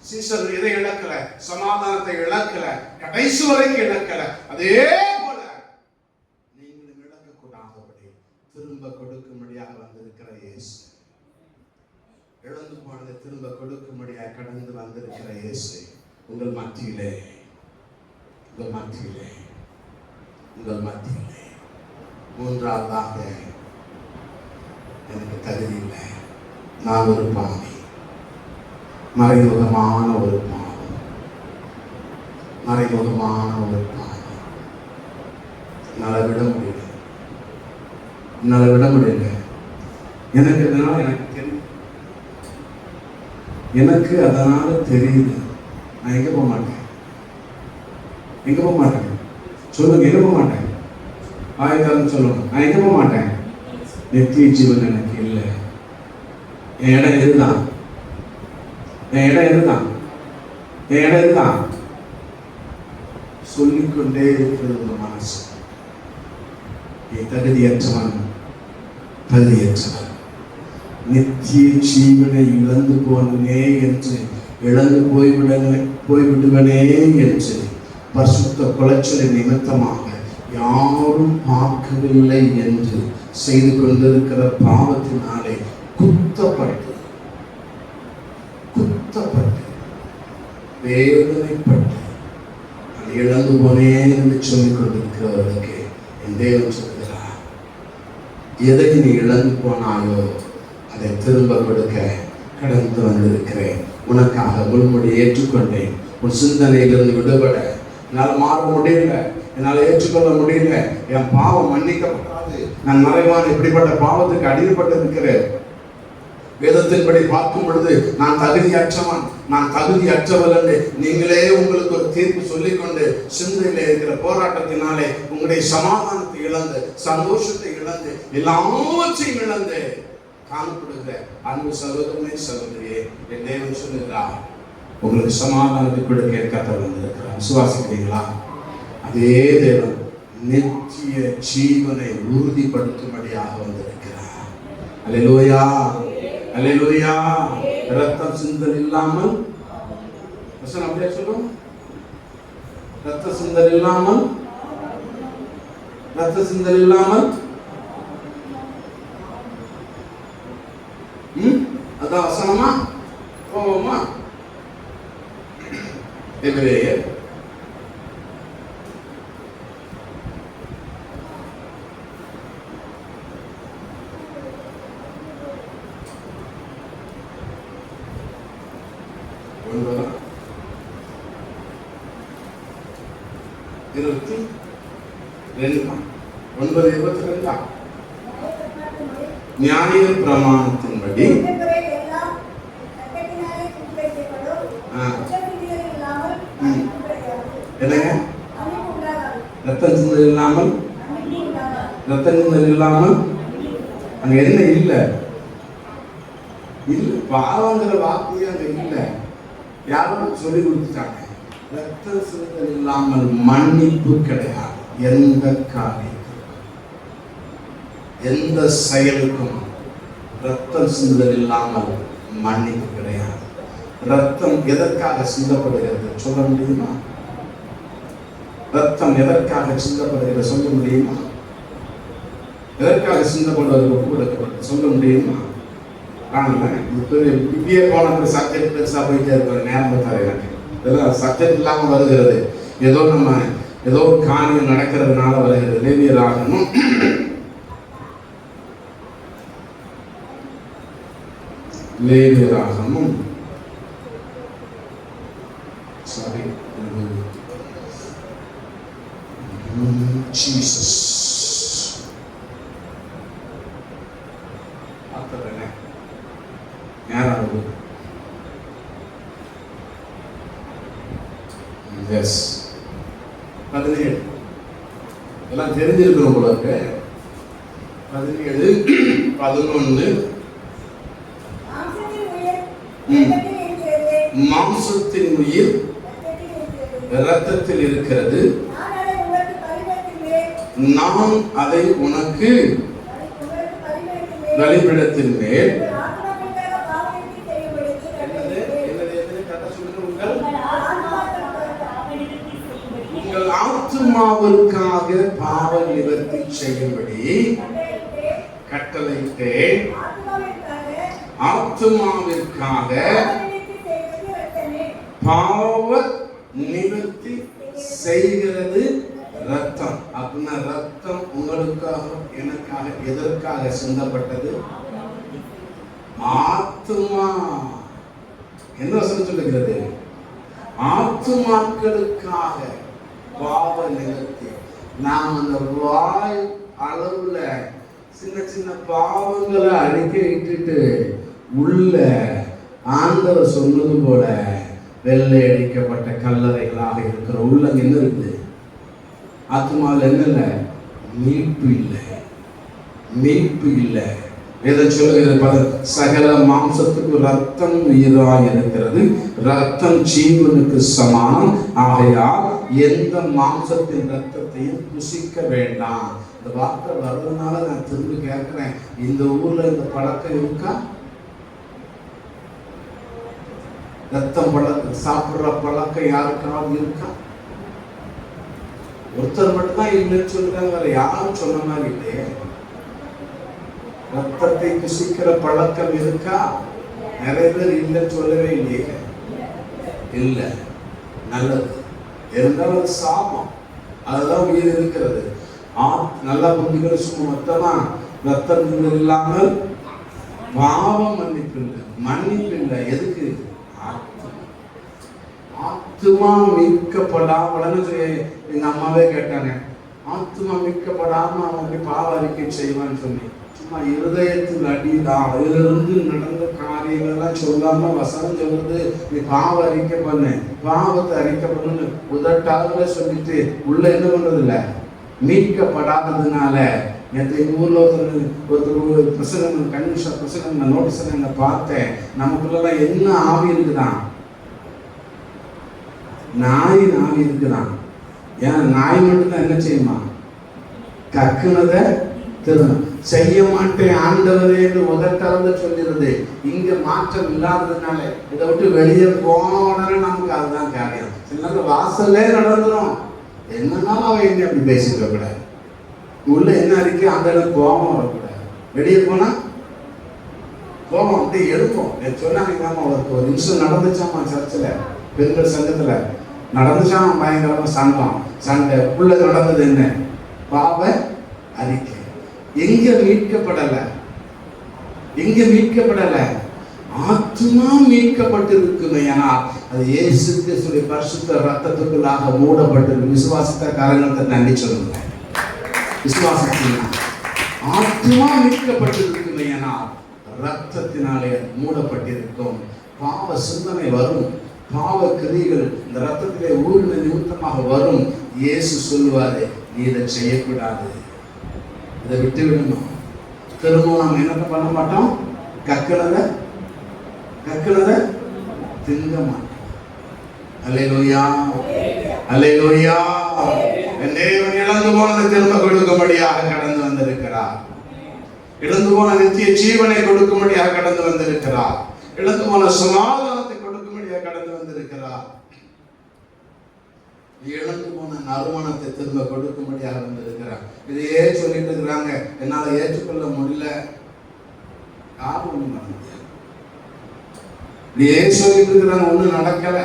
சீசர்கள் எதை இழக்கல? சமாதானத்தை இழக்கல, கடைசி வரைக்கும் இழக்கல. அதே போல நீங்களும் இழக்கக்கூடாதபடி திரும்ப கொடுக்கும்படியாக வந்திருக்கிற இயேசு, இழந்து போனதை திரும்ப கொடுக்கும்படியாக கடந்து வந்திருக்கிற இயேசு உங்கள் மத்தியிலே மூன்றாவதாக, எனக்கு தகுதி இல்லை, நான் ஒரு பாவி, மறைமுகமான ஒரு பாவி, என்னால் விட முடியல. எனக்கு அதனால தெரியுது. நான் எங்க போக மாட்டேன் சொல்லுங்க, எங்க போக மாட்டேன்? ஆயுதாரம் சொல்லணும். நான் எங்க போக மாட்டேன்? நித்திய ஜீவன் எனக்கு இல்லை. என் இடம் இதுதான். சொல்லிக்கொண்டே இருக்கிறது உங்க மனசு. தகுதியற்றவன், நித்திய ஜீவனை இழந்து போய்விடுவனே என்று பரிசுத்த குலைச்சலின் நிமித்தமாக யாரும் பார்க்கவில்லை என்று செய்து கொண்டிருக்கிற பாவத்தினாலே குத்தப்பட்டு வேதனைப்பட்டு நான் இழந்து போனேன் என்று சொல்லிக் கொண்டிருக்கிறவர்களுக்கு என் தேவன் சொல்கிறார், எதை நீ இழந்து போனாயோ அதை திரும்ப கொடுக்க கடந்து வந்திருக்கிறேன். உனக்காக முன்மொழி ஏற்றுக்கொண்டேன். உன் சிந்தனையிலிருந்து விடுபட என்னால் மாற முடியல, என்னால் ஏற்றுக்கொள்ள முடியல, என் பாவம் மன்னிக்கப்படாது, நான் மறைவான இப்படிப்பட்ட பாவத்துக்கு அடிமைப்பட்டு இருக்கிறேன். வேதத்தின்படி பார்க்கும் பொழுது நான் தகுதியற்றவள் என்று நீங்களே உங்களுக்கு ஒரு தீர்ப்பு சொல்லிக்கொண்டு சிந்தையில இருக்கிற போராட்டத்தினாலே உங்களுடைய சமாதானத்தை இழந்து, சந்தோஷத்தை இழந்து, எல்லாவற்றையும் இழந்து காணப்படுகிற அன்பு சகோதரனே, சகோதரியே, என் தேவன் சொல்லுகிறார், உங்களுக்கு சமாதானத்தை கொடுக்க கர்த்தர் வந்திருக்கிறார். விசுவாசிக்கிறீங்களா? அதே தேவன் நித்திய ஜீவனை உறுதிப்படுத்தும்படியாக வந்திருக்கிறார். அல்லேலூயா, அல்லேலூயா. ரத்தம் சிந்தல் இல்லாமல், அப்படியே சொல்லும், ரத்த சிந்தல் இல்லாமல் அதான் வசனமா போவோமா? எபிரேயர் 9:22 நியாய பிரமாணத்தின்படி என்னங்க ரத்தம் சிந்தல் இல்லாமல் அங்க என்ன இல்லை பாவங்கிற வார்த்தையே அங்க இல்லை. யாரும் சொல்லி கொடுத்துட்டாங்க. ரத்த சிந்தல் இல்லாமல் மன்னிப்பு கிடையாது. எந்த காரியம் எந்த செயலுக்கும் ரத்தம் சிந்தல் இல்லாமல் மன்னிப்பு கிடையாது. ரத்தம் எதற்காக சிந்தப்படுகிறது சொல்ல முடியுமா? ரத்தம் எதற்காக சிந்தப்படுகிறது சொல்ல முடியுமா? எதற்காக சிந்தப்படுவது ஒப்பு கொடுக்கப்பட்டது சொல்ல முடியுமா? இப்படியே போன சப்ஜெக்ட் பெருசா போயிட்டே இருக்கிற நேரம் பார்த்தாரு. எனக்கு இதெல்லாம் சப்ஜெக்ட் இல்லாம வருகிறது. ஏதோ காரியம் நடக்கிறதுனால வருகிறது. லேவியராகமும் ஜீசஸ் யாராவது எஸ் 17 எல்லாம் தெரிஞ்சிருக்கிறோம் போல இருக்கு. 17 11 மாம்சத்தின் உயிர் இரத்தத்தில் இருக்கிறது, நான் அதை உனக்கு பலிபீடத்தின் மேல் உங்கள் ஆத்துமாவிற்காக பாவ நிவர்த்தி செய்யும்படி கட்டளையிட்டேன். ஆத்துமாவிற்காக பாவ நிவர்த்தி செய்கிறது ரத்தம். அப்படின்னா ரத்தம் உங்களுக்காக எனக்காக எதற்காக சிந்தப்பட்டது? ஆத்துமா. என்ன வசனம் சொல்லுகிறது? ஆத்துமாக்களுக்காக பாவ நிவர்த்தி. நாம் அந்த வாய் அளவுல சின்ன சின்ன பாவங்களை அடிக்க இட்டுட்டு உள்ள ஆண்டவர் சொன்னது போல வெள்ளை அடிக்கப்பட்ட கல்லறைகளாக இருக்கிற உள்ள என்ன இருக்குது? ஆத்மாவில் என்ன இல்லை? மீட்பு இல்லை, மீட்பு இல்லை. வேதம் சொல்லுகிறது, சகல மாம்சத்துக்கு ரத்தம் உயிராய் இருக்கிறது, ரத்தம் ஜீவனுக்கு சமானம். ஆகையால் எந்த மாம்சத்தின் ரத்தத்தையும் புசிக்க வேண்டாம். இந்த வார்த்தை வர்றதுனால நான் திரும்பி கேட்கிறேன், இந்த ஊர்ல இந்த பழக்கம் இருக்கா? ரத்தம் பழக்கம் சாப்பிடுற பழக்கம் யாருக்காவது இருக்கா? ஒருத்தர் மட்டும்தான் இல்லைன்னு சொல்றாங்க, வேற யாரும் சொன்ன மாதிரி இல்லையே. ரத்தத்தை புசிக்கிற பழக்கம் இருக்கா? நிறைய பேர் இல்லைன்னு சொல்லவே இல்லையே. இல்லை, நல்லது இருந்தாலும் அது சாபம். அதுதான் உயிர் இருக்கிறது. நல்லா புரிஞ்சுக்கிற சும்மா மொத்தமா ரத்தம் இல்லாமல் பாவம் மன்னிப்பு இல்லை, மன்னிப்பு இல்லை. எதுக்கு? ஆத்துமா மீட்கப்படாம எங்க அம்மாவே கேட்டாங்க, ஆத்துமா மீட்கப்படாம அவன் அப்படி பாவ அறிக்கை செய்வான்னு சொல்லி. சும்மா இருதயத்தில் அடிதான், அதிலிருந்து நடந்த காரியங்கள்லாம் சொல்லாம வசனம் சொல்றது, நீ பாவ அறிக்கை பண்ணு, பாவத்தை அறிக்கை பண்ணுன்னு உதட்டாக சொல்லிட்டு உள்ள என்ன பண்றது இல்லை, மீட்கப்படாததுனால. நேற்று எங்கள் ஊரில் ஒருத்தர் பிரசங்கம் கன்வென்ஷன் பிரசங்கம் நான் நோட்டீஸ் நான் பார்த்தேன். நமக்குள்ளலாம் என்ன ஆவி இருக்குதான்? நாய் ஆவி இருக்குதான். ஏன்னா நாய் மட்டும்தான் என்ன செய்யுமா? கக்குனதை திரும்ப செய்ய மாட்டேன் ஆண்டவரே என்று உதட்டால சொல்லிடுது. இங்க மாற்றம் இல்லாததுனால இதை விட்டு வெளியே போன உடனே நமக்கு அதுதான் காரியம். சில வாசல்லே நடந்துடும். என்னன்னாலும் அவன் என்ன அப்படி பேசிக்க கூடாது. உள்ள என்ன இருக்கு அந்த இடம் கோபம் வரக்கூடாது. வெளியே போனா கோபம் அப்படியே எழுப்போம். சொன்னாங்க அவருக்கு ஒரு நிமிஷம் நடந்துச்சாமா சர்ச்சில் பெண்கள் சங்கத்துல நடந்துச்சான். பயங்கரமா சண்டை உள்ள நடந்தது என்ன? பாவ அறிக்கை. எங்க மீட்கப்படல? எங்க மீட்கப்படல? ஆத்மா மீட்கப்பட்டிருக்குமே. ஆனால் அது இயேசு கிறிஸ்துவின் பரிசுத்த ரத்தத்துக்குள்ளாக மூடப்பட்டிருக்கு. விசுவாசித்த காரணத்தை நன்றி சொல்லுங்க. விசுவாசத்தினால் ஆத்மா மீட்கப்பட்டிருக்குமே, ஆனால் ரத்தத்தினாலே மூடப்பட்டிருக்கும். பாவ சிந்தனை வரும், பாவ கிரிகள் இந்த ரத்தத்திலே ஊரின நிமித்தமாக வரும். இயேசு சொல்லுவாரு, நீ இதை செய்யக்கூடாது, இதை விட்டு விடணும். திரும்பவும் நம்ம என்ன பண்ண மாட்டோம்? கக்கினத திங்க மாட்டோம். அல்லேலூயா, அல்லேலூயா. தேவன் இழந்து போனதை திரும்ப கொடுக்கும்படியாக கடந்து வந்திருக்கிறார். இழந்து போன நித்திய ஜீவனை கொடுக்கும்படியாக கடந்து வந்திருக்கிறார். இழந்து போன சமாதானத்தை கொடுக்கும்படியாக கடந்து வந்திருக்கிறார். இழந்து போன நறுமணத்தை திரும்ப கொடுக்கும்படியாக வந்திருக்கிறார். இதையே சொல்லிட்டு இருக்கிறாங்க, என்னால ஏற்றுக்கொள்ள முடியல. யாரும் ஒண்ணும் பண்ண முடியாது. இதையே சொல்லிட்டு இருக்கிறாங்க, ஒண்ணும் நடக்கல.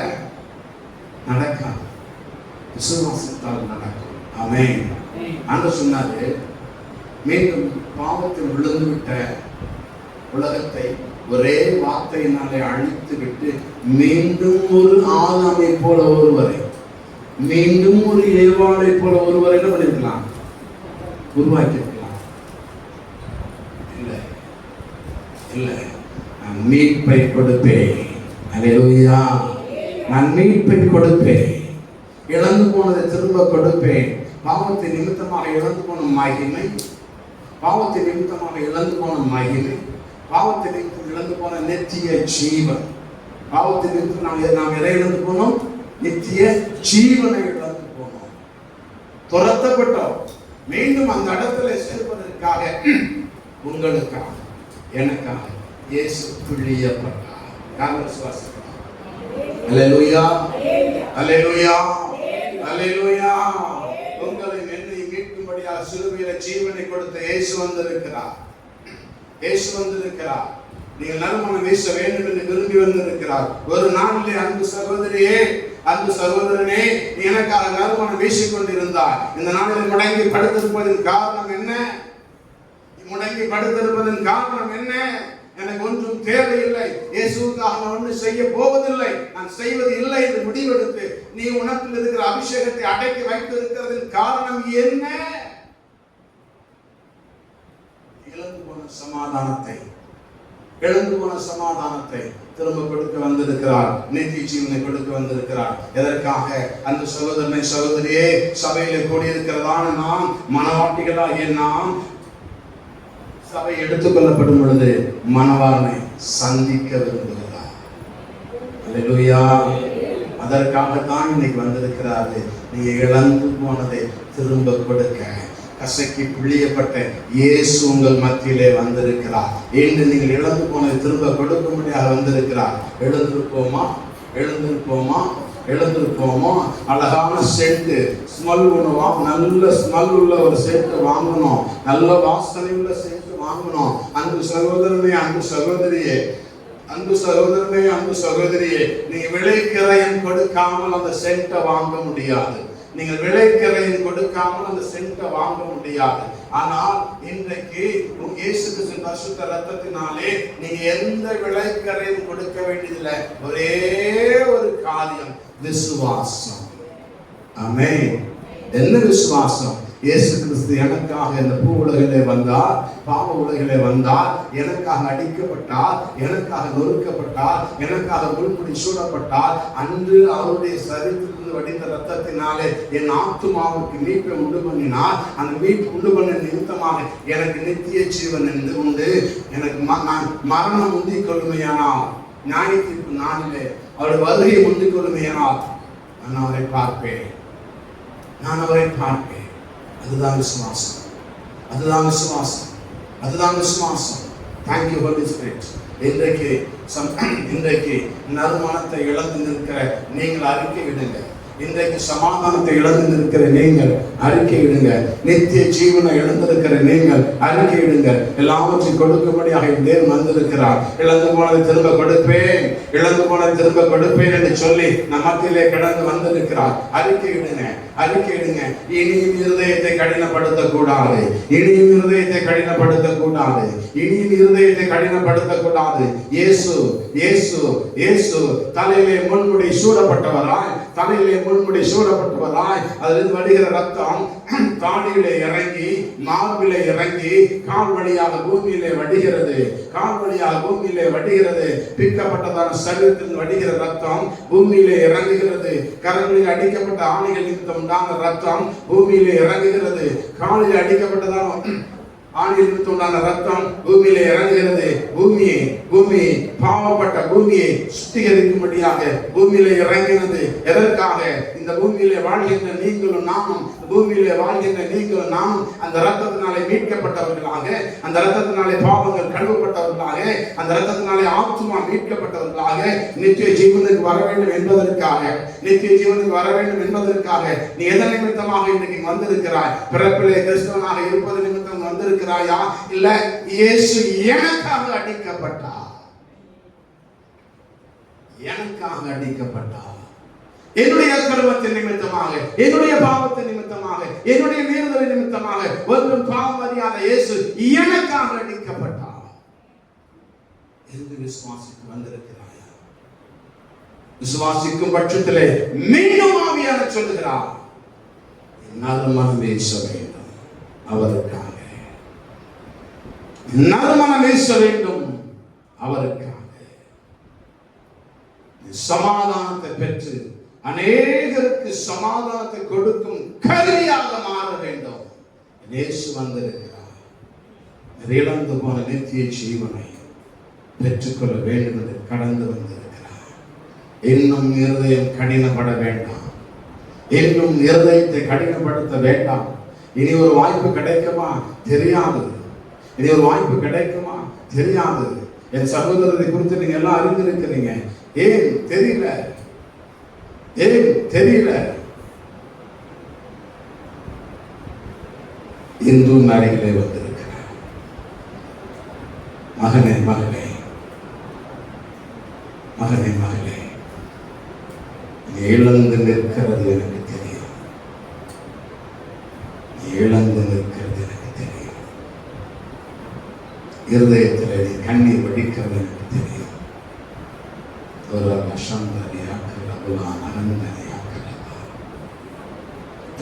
நடக்காது, விசுவாசத்தால் நடக்கும். ஆமென். ஆண்டவர் சொன்னாரு, மீண்டும் பாவத்தில் விழுந்து விட்ட உலகத்தை ஒரே வார்த்தையினாலே அழித்து விட்டு மீண்டும் ஒரு ஆதாமை போல ஒருவரை, மீண்டும் ஒரு ஏவாளை போல ஒருவரை என்ன பண்ணிருக்கலாம்? உருவாக்கியிருக்கலாம். இல்லை இல்லை, நான் மீட்பை கொடுப்பேன். அல்லேலூயா. நான் மீட்பை கொடுப்பேன், இழந்து போனதை திரும்ப கொடுப்பேன். பாவத்தின் நிமித்தமாக இழந்து போன மகிமை, பாவத்தின் நிமித்தமாக இழந்து போன மகிமை, பாவத்தின் நிமித்தம் இழந்து போன நித்திய ஜீவன். பாவத்தின் நிமித்தம் நாம் எதை இழந்து போனோம்? நித்திய ஜீவனை இழந்து போனோம். துரத்தப்பட்டோம். மீண்டும் அந்த இடத்துல சேர்ப்பதற்காக, உங்களுக்காக எனக்காக இயேசு பிழியப்பட்டார். யார் விசுவாசிக்கிறார்? அல்லேலூயா, அல்லேலூயா, அல்லேலூயா. உங்களை என்னை மீட்கும்படியாக சிலுவையில ஜீவனை கொடுத்த இயேசு வந்திருக்கிறார். இயேசு வந்திருக்கிறார். நீங்கள் நறுமணம் வீச வேண்டும் என்று விரும்பி வந்திருக்கிறார். ஒரு நாளிலே அன்பு சகோதரியே, அன்பு சகோதரனே, நீ எனக்காக நறுமணம் வீசிக் கொண்டிருந்தார். இந்த நாளில் முடங்கி படுத்திருப்பதன் காரணம் என்ன? முடங்கி படுத்திருப்பதன் காரணம் என்ன? எனக்கு ஒன்றும் தேவையில்லை, இயேசுவுக்காக நான் ஒன்றும் செய்ய போவதில்லை, நான் செய்வது இல்லை என்று முடிவெடுத்து நீ உனக்கு இருக்கிற அபிஷேகத்தை அடக்கி வைத்து இருக்கிறதன் காரணம் என்ன? இழந்து போன சமாதானத்தை, இழந்து போன சமாதானத்தை திரும்ப கொடுக்க வந்திருக்கிறார். நித்திய ஜீவனை கொடுக்க வந்திருக்கிறார். எதற்காக? அந்த சகோதரனை, சகோதரியே, சபையில கூடியிருக்கிறதான நாம், மனவாட்டிகளாகிய நாம், சபை எடுத்துக்கொள்ளப்படும் பொழுது மணவாளனை சந்திக்க விரும்புகிறார். அல்லேலூயா. அதற்காகத்தான் இன்னைக்கு வந்திருக்கிறாரு. நீங்க இழந்து போனதை திரும்ப கொடுக்க, கசக்கி பிழியப்பட்ட இயேசு உங்கள் மத்தியிலே வந்திருக்கிறார். என்று நீங்கள் இழந்து போனதை திரும்ப கொடுக்க முடியாத வந்திருக்கிறார். எழுந்திருப்போமா? எழுந்திருப்போமா? எழுந்திருப்போமோ? அழகான செட்டு ஸ்மெல் பண்ணுவோம். நல்ல ஸ்மெல் உள்ள ஒரு செட்டு வாங்கணும். நல்ல வாசனை உள்ள செட்டு வாங்கணும். அன்பு சகோதரனே, அன்பு சகோதரியே, அன்பு சகோதரனே, அன்பு சகோதரியே, நீங்க விலைக்கிரயம் கொடுக்காமல் அந்த சென்ட்டை வாங்க முடியாது. நீங்கள் விலைக்கிரயம் கொடுக்காமல் அந்த சென்ட்டை வாங்க முடியாது. ஆனால் இன்றைக்கு இயேசு கிறிஸ்துவின் பரிசுத்த இரத்தத்தினாலே நீங்க எந்த விலைக்கிரயம் கொடுக்க வேண்டியதில்லை. ஒரே ஒரு காரியம், விசுவாசம். ஆமென். என்ன விசுவாசம்? இயேசு கிறிஸ்து எனக்காக இந்த பூ உலகிலே வந்தார், பாவ உலகிலே வந்தார், எனக்காக அடிக்கப்பட்டார், எனக்காக நொறுக்கப்பட்டார், எனக்காக முள்முடி சூடப்பட்டார். அன்று அவருடைய சரீரத்திலிருந்து வடிந்த ரத்தத்தினாலே என் ஆத்துமாவுக்கு மீட்பை உண்டு பண்ணினார். அந்த மீட்பு உண்டு பண்ண நிமித்தமாக எனக்கு நித்திய ஜீவன் என்று உண்டு. எனக்கு மரணம் முந்திக் கொள்ளுமையானால், நியாய தீர்ப்பு நாளிலே அவருடைய வருகையை முந்திக் கொள்ளுமையானால் நான் அவரை பார்ப்பேன், நான் அவரை பார்ப்பேன். அதுதான் விசுவாசம், அதுதான் விசுவாசம், அதுதான் விசுவாசம். Thank you Holy Spirit. இன்றைக்கு நறுமணத்தை இழந்து நிற்கிற நீங்கள் அறிக்கை விடுங்க. இன்றைக்கு சமாதானத்தை இழந்திருக்கிற நீங்கள் அறிக்கையிடுங்க. நித்திய ஜீவனை இழந்திருக்கிற நீங்கள் அறிக்கையிடுங்க. எல்லாவற்றையும் கொடுக்கும்படியாக தேவன் வந்திருக்கிறார். இழந்து போனதை திரும்ப கொடுப்பேன், இழந்து போனதை திரும்ப கொடுப்பேன் என்று சொல்லி நமக்கிலே கடந்து வந்திருக்கிறார். அறிக்கையிடுங்க, அறிக்கையிடுங்க. இனியும் இருதயத்தை கடினப்படுத்த கூடாது, இனியும் இருதயத்தை கடினப்படுத்த கூடாது, இனியும் இருதயத்தை கடினப்படுத்த கூடாது. இயேசு இயேசு இயேசு தலையிலே முன்முடி சூடப்பட்டவராய், தலையிலே முன்முடி சூடப்பட்டவராய், அதிலிருந்து வருகிற ரத்தம் தாடியிலே இறங்கி மார்பிலே இறங்கி கால் வழியாக பூமியிலே வடிகிறது, கால் வழியாக பூமியிலே வடிகிறது. பிக்கப்பட்டதான சரீரத்தில் வடிகிற ரத்தம் பூமியிலே இறங்குகிறது. கரங்களில் அடிக்கப்பட்ட ஆணிகள் நிமித்தம் உண்டான ரத்தம் பூமியிலே இறங்குகிறது. காலில் அடிக்கப்பட்டதான ஆணில் நிமித்தம் உண்டான ரத்தம் பூமியிலே இறங்குகிறது. பூமி பாவப்பட்ட பூமியை சுத்திகரிக்கும்படியாக பூமியிலே இறங்கினது. எதற்காக? இந்த பூமியிலே வாழ்கின்ற நீங்களும் நானும், பூமியிலே வாழ்கின்ற நீங்களும் நானும் அந்த ரத்தத்தினாலே மீட்கப்பட்டவர்களாக, அந்த ரத்தத்தினாலே பாவங்கள் கழுவப்பட்டவர்களாக, அந்த ரத்தத்தினாலே ஆத்துமா மீட்கப்பட்டவர்களாக நித்திய ஜீவனுக்கு வர வேண்டும் என்பதற்காக, நித்திய ஜீவனுக்கு வர வேண்டும் என்பதற்காக நீ எதன் நிமித்தமாக இன்றைக்கு வந்திருக்கிறாய்? பிறப்பிலே கிறிஸ்தவனாக இருப்பது நிமித்தம் வந்திருக்கிறாயா? இல்ல இயேசு எனக்காக அடிக்கப்பட்டார், எனக்காக அடிக்கப்பட்டார். என்னுடைய கர்மத்தின் நிமித்தமாக, என்னுடைய பாவத்தின் நிமித்தமாக, என்னுடைய மீறுதலின் நிமித்தமாக ஒன்றும் பாவம் அறியாத இயேசு எனக்காக அடிக்கப்பட்டார் என்று விசுவாசித்து வந்திருக்கிறாயா? விசுவாசிக்கும் பட்சத்திலே மீண்டும் ஆவியானவர் சொல்லுகிறார், நறுமணம் வீச வேண்டும் அவருக்காக, நறுமணம் வீச வேண்டும் அவருக்காக. சமாதானத்தை பெற்று அநேகருக்கு சமாதானத்தை கொடுக்கும் கருவியாக மாற வேண்டும். இயேசு வந்திருக்கிறார். இழந்து போன நித்திய ஜீவனை பெற்றுக்கொள்ள வேண்டும் என்று கடந்து வந்திருக்கிறார். இன்னும் இருதயம் கடினப்பட வேண்டாம், இன்னும் இருதயத்தை கடினப்படுத்த வேண்டாம். இனி ஒரு வாய்ப்பு கிடைக்குமா தெரியாது, இனி ஒரு வாய்ப்பு கிடைக்குமா தெரியாது. என் சகோதரரை குறித்து நீங்க எல்லாம் அறிந்திருக்கிறீங்க. ஏன் தெரியல, ஏன் தெரியல? இந்து நாளிகளே வந்திருக்கிறார். மகனே மகளே, மகனே மகளே, இழந்து நிற்கிறது எனக்கு தெரியும், இழந்து நிற்கிறது எனக்கு தெரியும். இருதயத்தில் நீ கண்ணீர் வடிக்கிறது எனக்கு தெரியும்.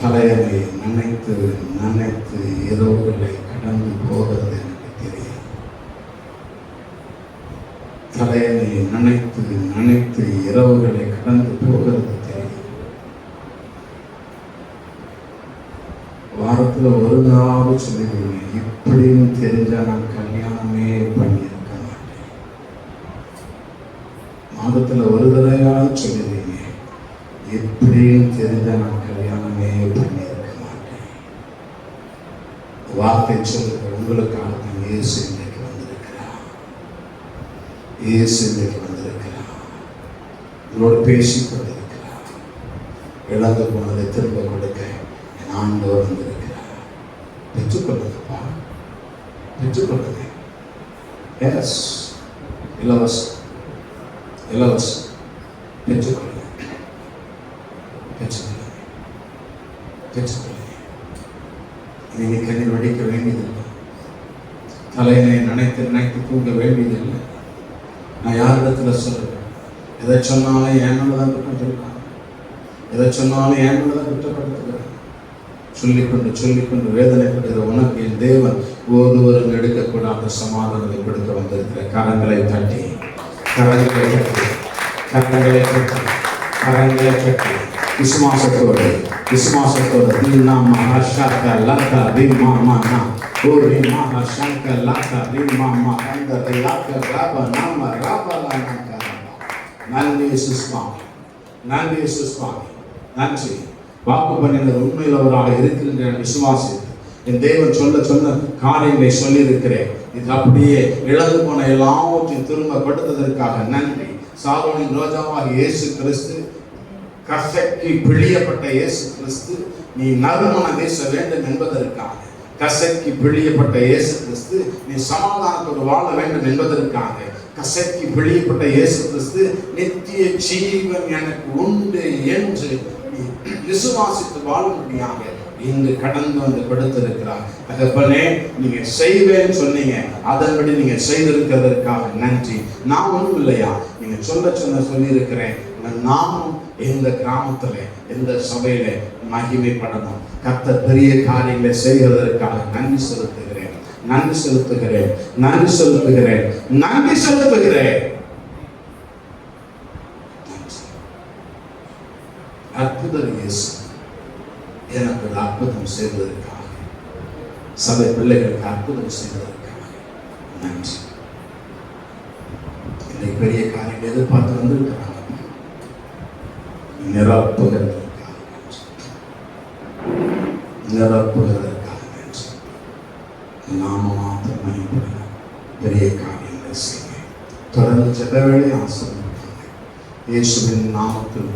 தலையணை நினைத்து நினைத்து இரவுகளை கடந்து போகிறது எனக்கு தெரியும். தலையணை நினைத்து நினைத்து இரவுகளை கடந்து போகிறது தெரியும். வாரத்துல ஒரு நாள் சொல்லிடுவேன், இப்படின்னு தெரிஞ்சா நான் கல்யாணமே பண்ணியிருக்க மாட்டேன். மாதத்துல ஒரு தடவையாவது சொல்லிடுவீங்க, எப்படின்னு தெரிஞ்சா நான் கல்யாணமே பண்ணியிருக்க மாட்டேன். வார்த்தை சொல்லுகிற உங்களுக்காக தான் இயேசு இன்றைக்கு வந்திருக்கிறார். இயேசு இன்றைக்கு வந்திருக்கிறார், உங்களோடு பேசிக் கொண்டிருக்கிறார். இழந்து போனதை திரும்ப கொடுக்க என் ஆண்டவர் வந்திருக்கிறார். பெற்றுக்கொள்ளுங்கப்பா, பெற்றுக்கொள்ளுங்க. எஸ், இலவசம், இலவசம். பெற்றுக்கொள்ளுங்க, பெற்றுக்கொள்ளுங்க, பெற்றுக்கொள்ளுங்க. இனி கண்ணீர் வடிக்க வேண்டியதில்லை, தலையினை நினைத்து நினைத்து தூங்க வேண்டியதில்லை. நான் யாரிடத்துல சொல்றேன்? எதை சொன்னாலும் என் மேலதான் குற்றம் சொல்லிருக்காங்க, எதை சொன்னாலும் என் மேலதான் குற்றப்படுத்துகிறேன். சொல்லிக்கொண்டு வேதனைப்படுகிற உனக்கு என் தேவன் ஒருவரும் எடுக்கக்கூடாத சமாதானத்தை கொடுக்க வந்திருக்கிற கரங்களை தட்டி, கரங்களை தட்டி, கரங்களை தட்டி, கரங்களை தட்டி விசுவாசத்தோடு, விசுவாசத்தோடு தீனா மகாஷாக்க லாக்கா தீமா மானா ஓரி மகாஷாக்க லாக்கா தீமா மகந்த லாக்க ராப நாம ராபலானாக்க. நன்றி சுஸ்வாமி, நன்றி சுஸ்வாமி, நன்றி. வாக்கு பண்ணினர் உண்மையுள்ளவராக இருக்கின்ற விசுவாசி என் தேவன் சொன்ன காரியங்களை சொல்லி இருக்கிறேன். இது அப்படியே இழந்து போன எல்லாவற்றையும் திரும்ப கொடுத்ததற்காக நன்றி. சாரோனின் ரோஜாவாக இயேசு கிறிஸ்து கசக்கி பிழியப்பட்ட இயேசு கிறிஸ்து நீ நறுமணம் வீச வேண்டும் என்பதற்காக, கசக்கி பிழியப்பட்ட இயேசு கிறிஸ்து நீ சமாதானத்தோடு வாழ வேண்டும் என்பதற்காக, கசக்கி பிழியப்பட்ட இயேசு கிறிஸ்து நித்திய ஜீவன் எனக்கு உண்டு என்று நீ விசுவாசித்து வாழும்படியாக இங்கு கடந்து வந்து கொடுத்திருக்கிறார். தகப்பனே, நீங்க செய்வேன்னு சொன்னீங்க, அதன்படி நீங்க செய்திருக்கிறதற்காக நன்றி. நான் ஒன்றும் இல்லையா, நீங்க சொல்லி இருக்கிறேன். நாமும் இந்த கிராமத்துல இந்த சபையில மகிமைப்படணும். கர்த்தர் பெரிய காரியங்களை செய்கிறதற்காக நன்றி செலுத்துகிறேன், நன்றி செலுத்துகிறேன், நன்றி செலுத்துகிறேன், நன்றி செலுத்துகிறேன். அற்புதம் இயேசு எனக்கு ஒரு அற்புதம் செய்வதற்காக, சபை பிள்ளைகளுக்கு அற்புதம் செய்வதற்காக நன்றி. இன்னைக்கு பெரிய காரியம் எதிர்பார்த்து வந்திருக்கிறாங்க. நிரப்புகிறதற்காக நன்றி. நாம மாத்திரம் மகிமைப்படுங்க. பெரிய காரியங்களை செய்ய தொடர்ந்து ஜெபவேளை ஆசீர்வதிப்பாங்க. இயேசுவின் நாமத்தில்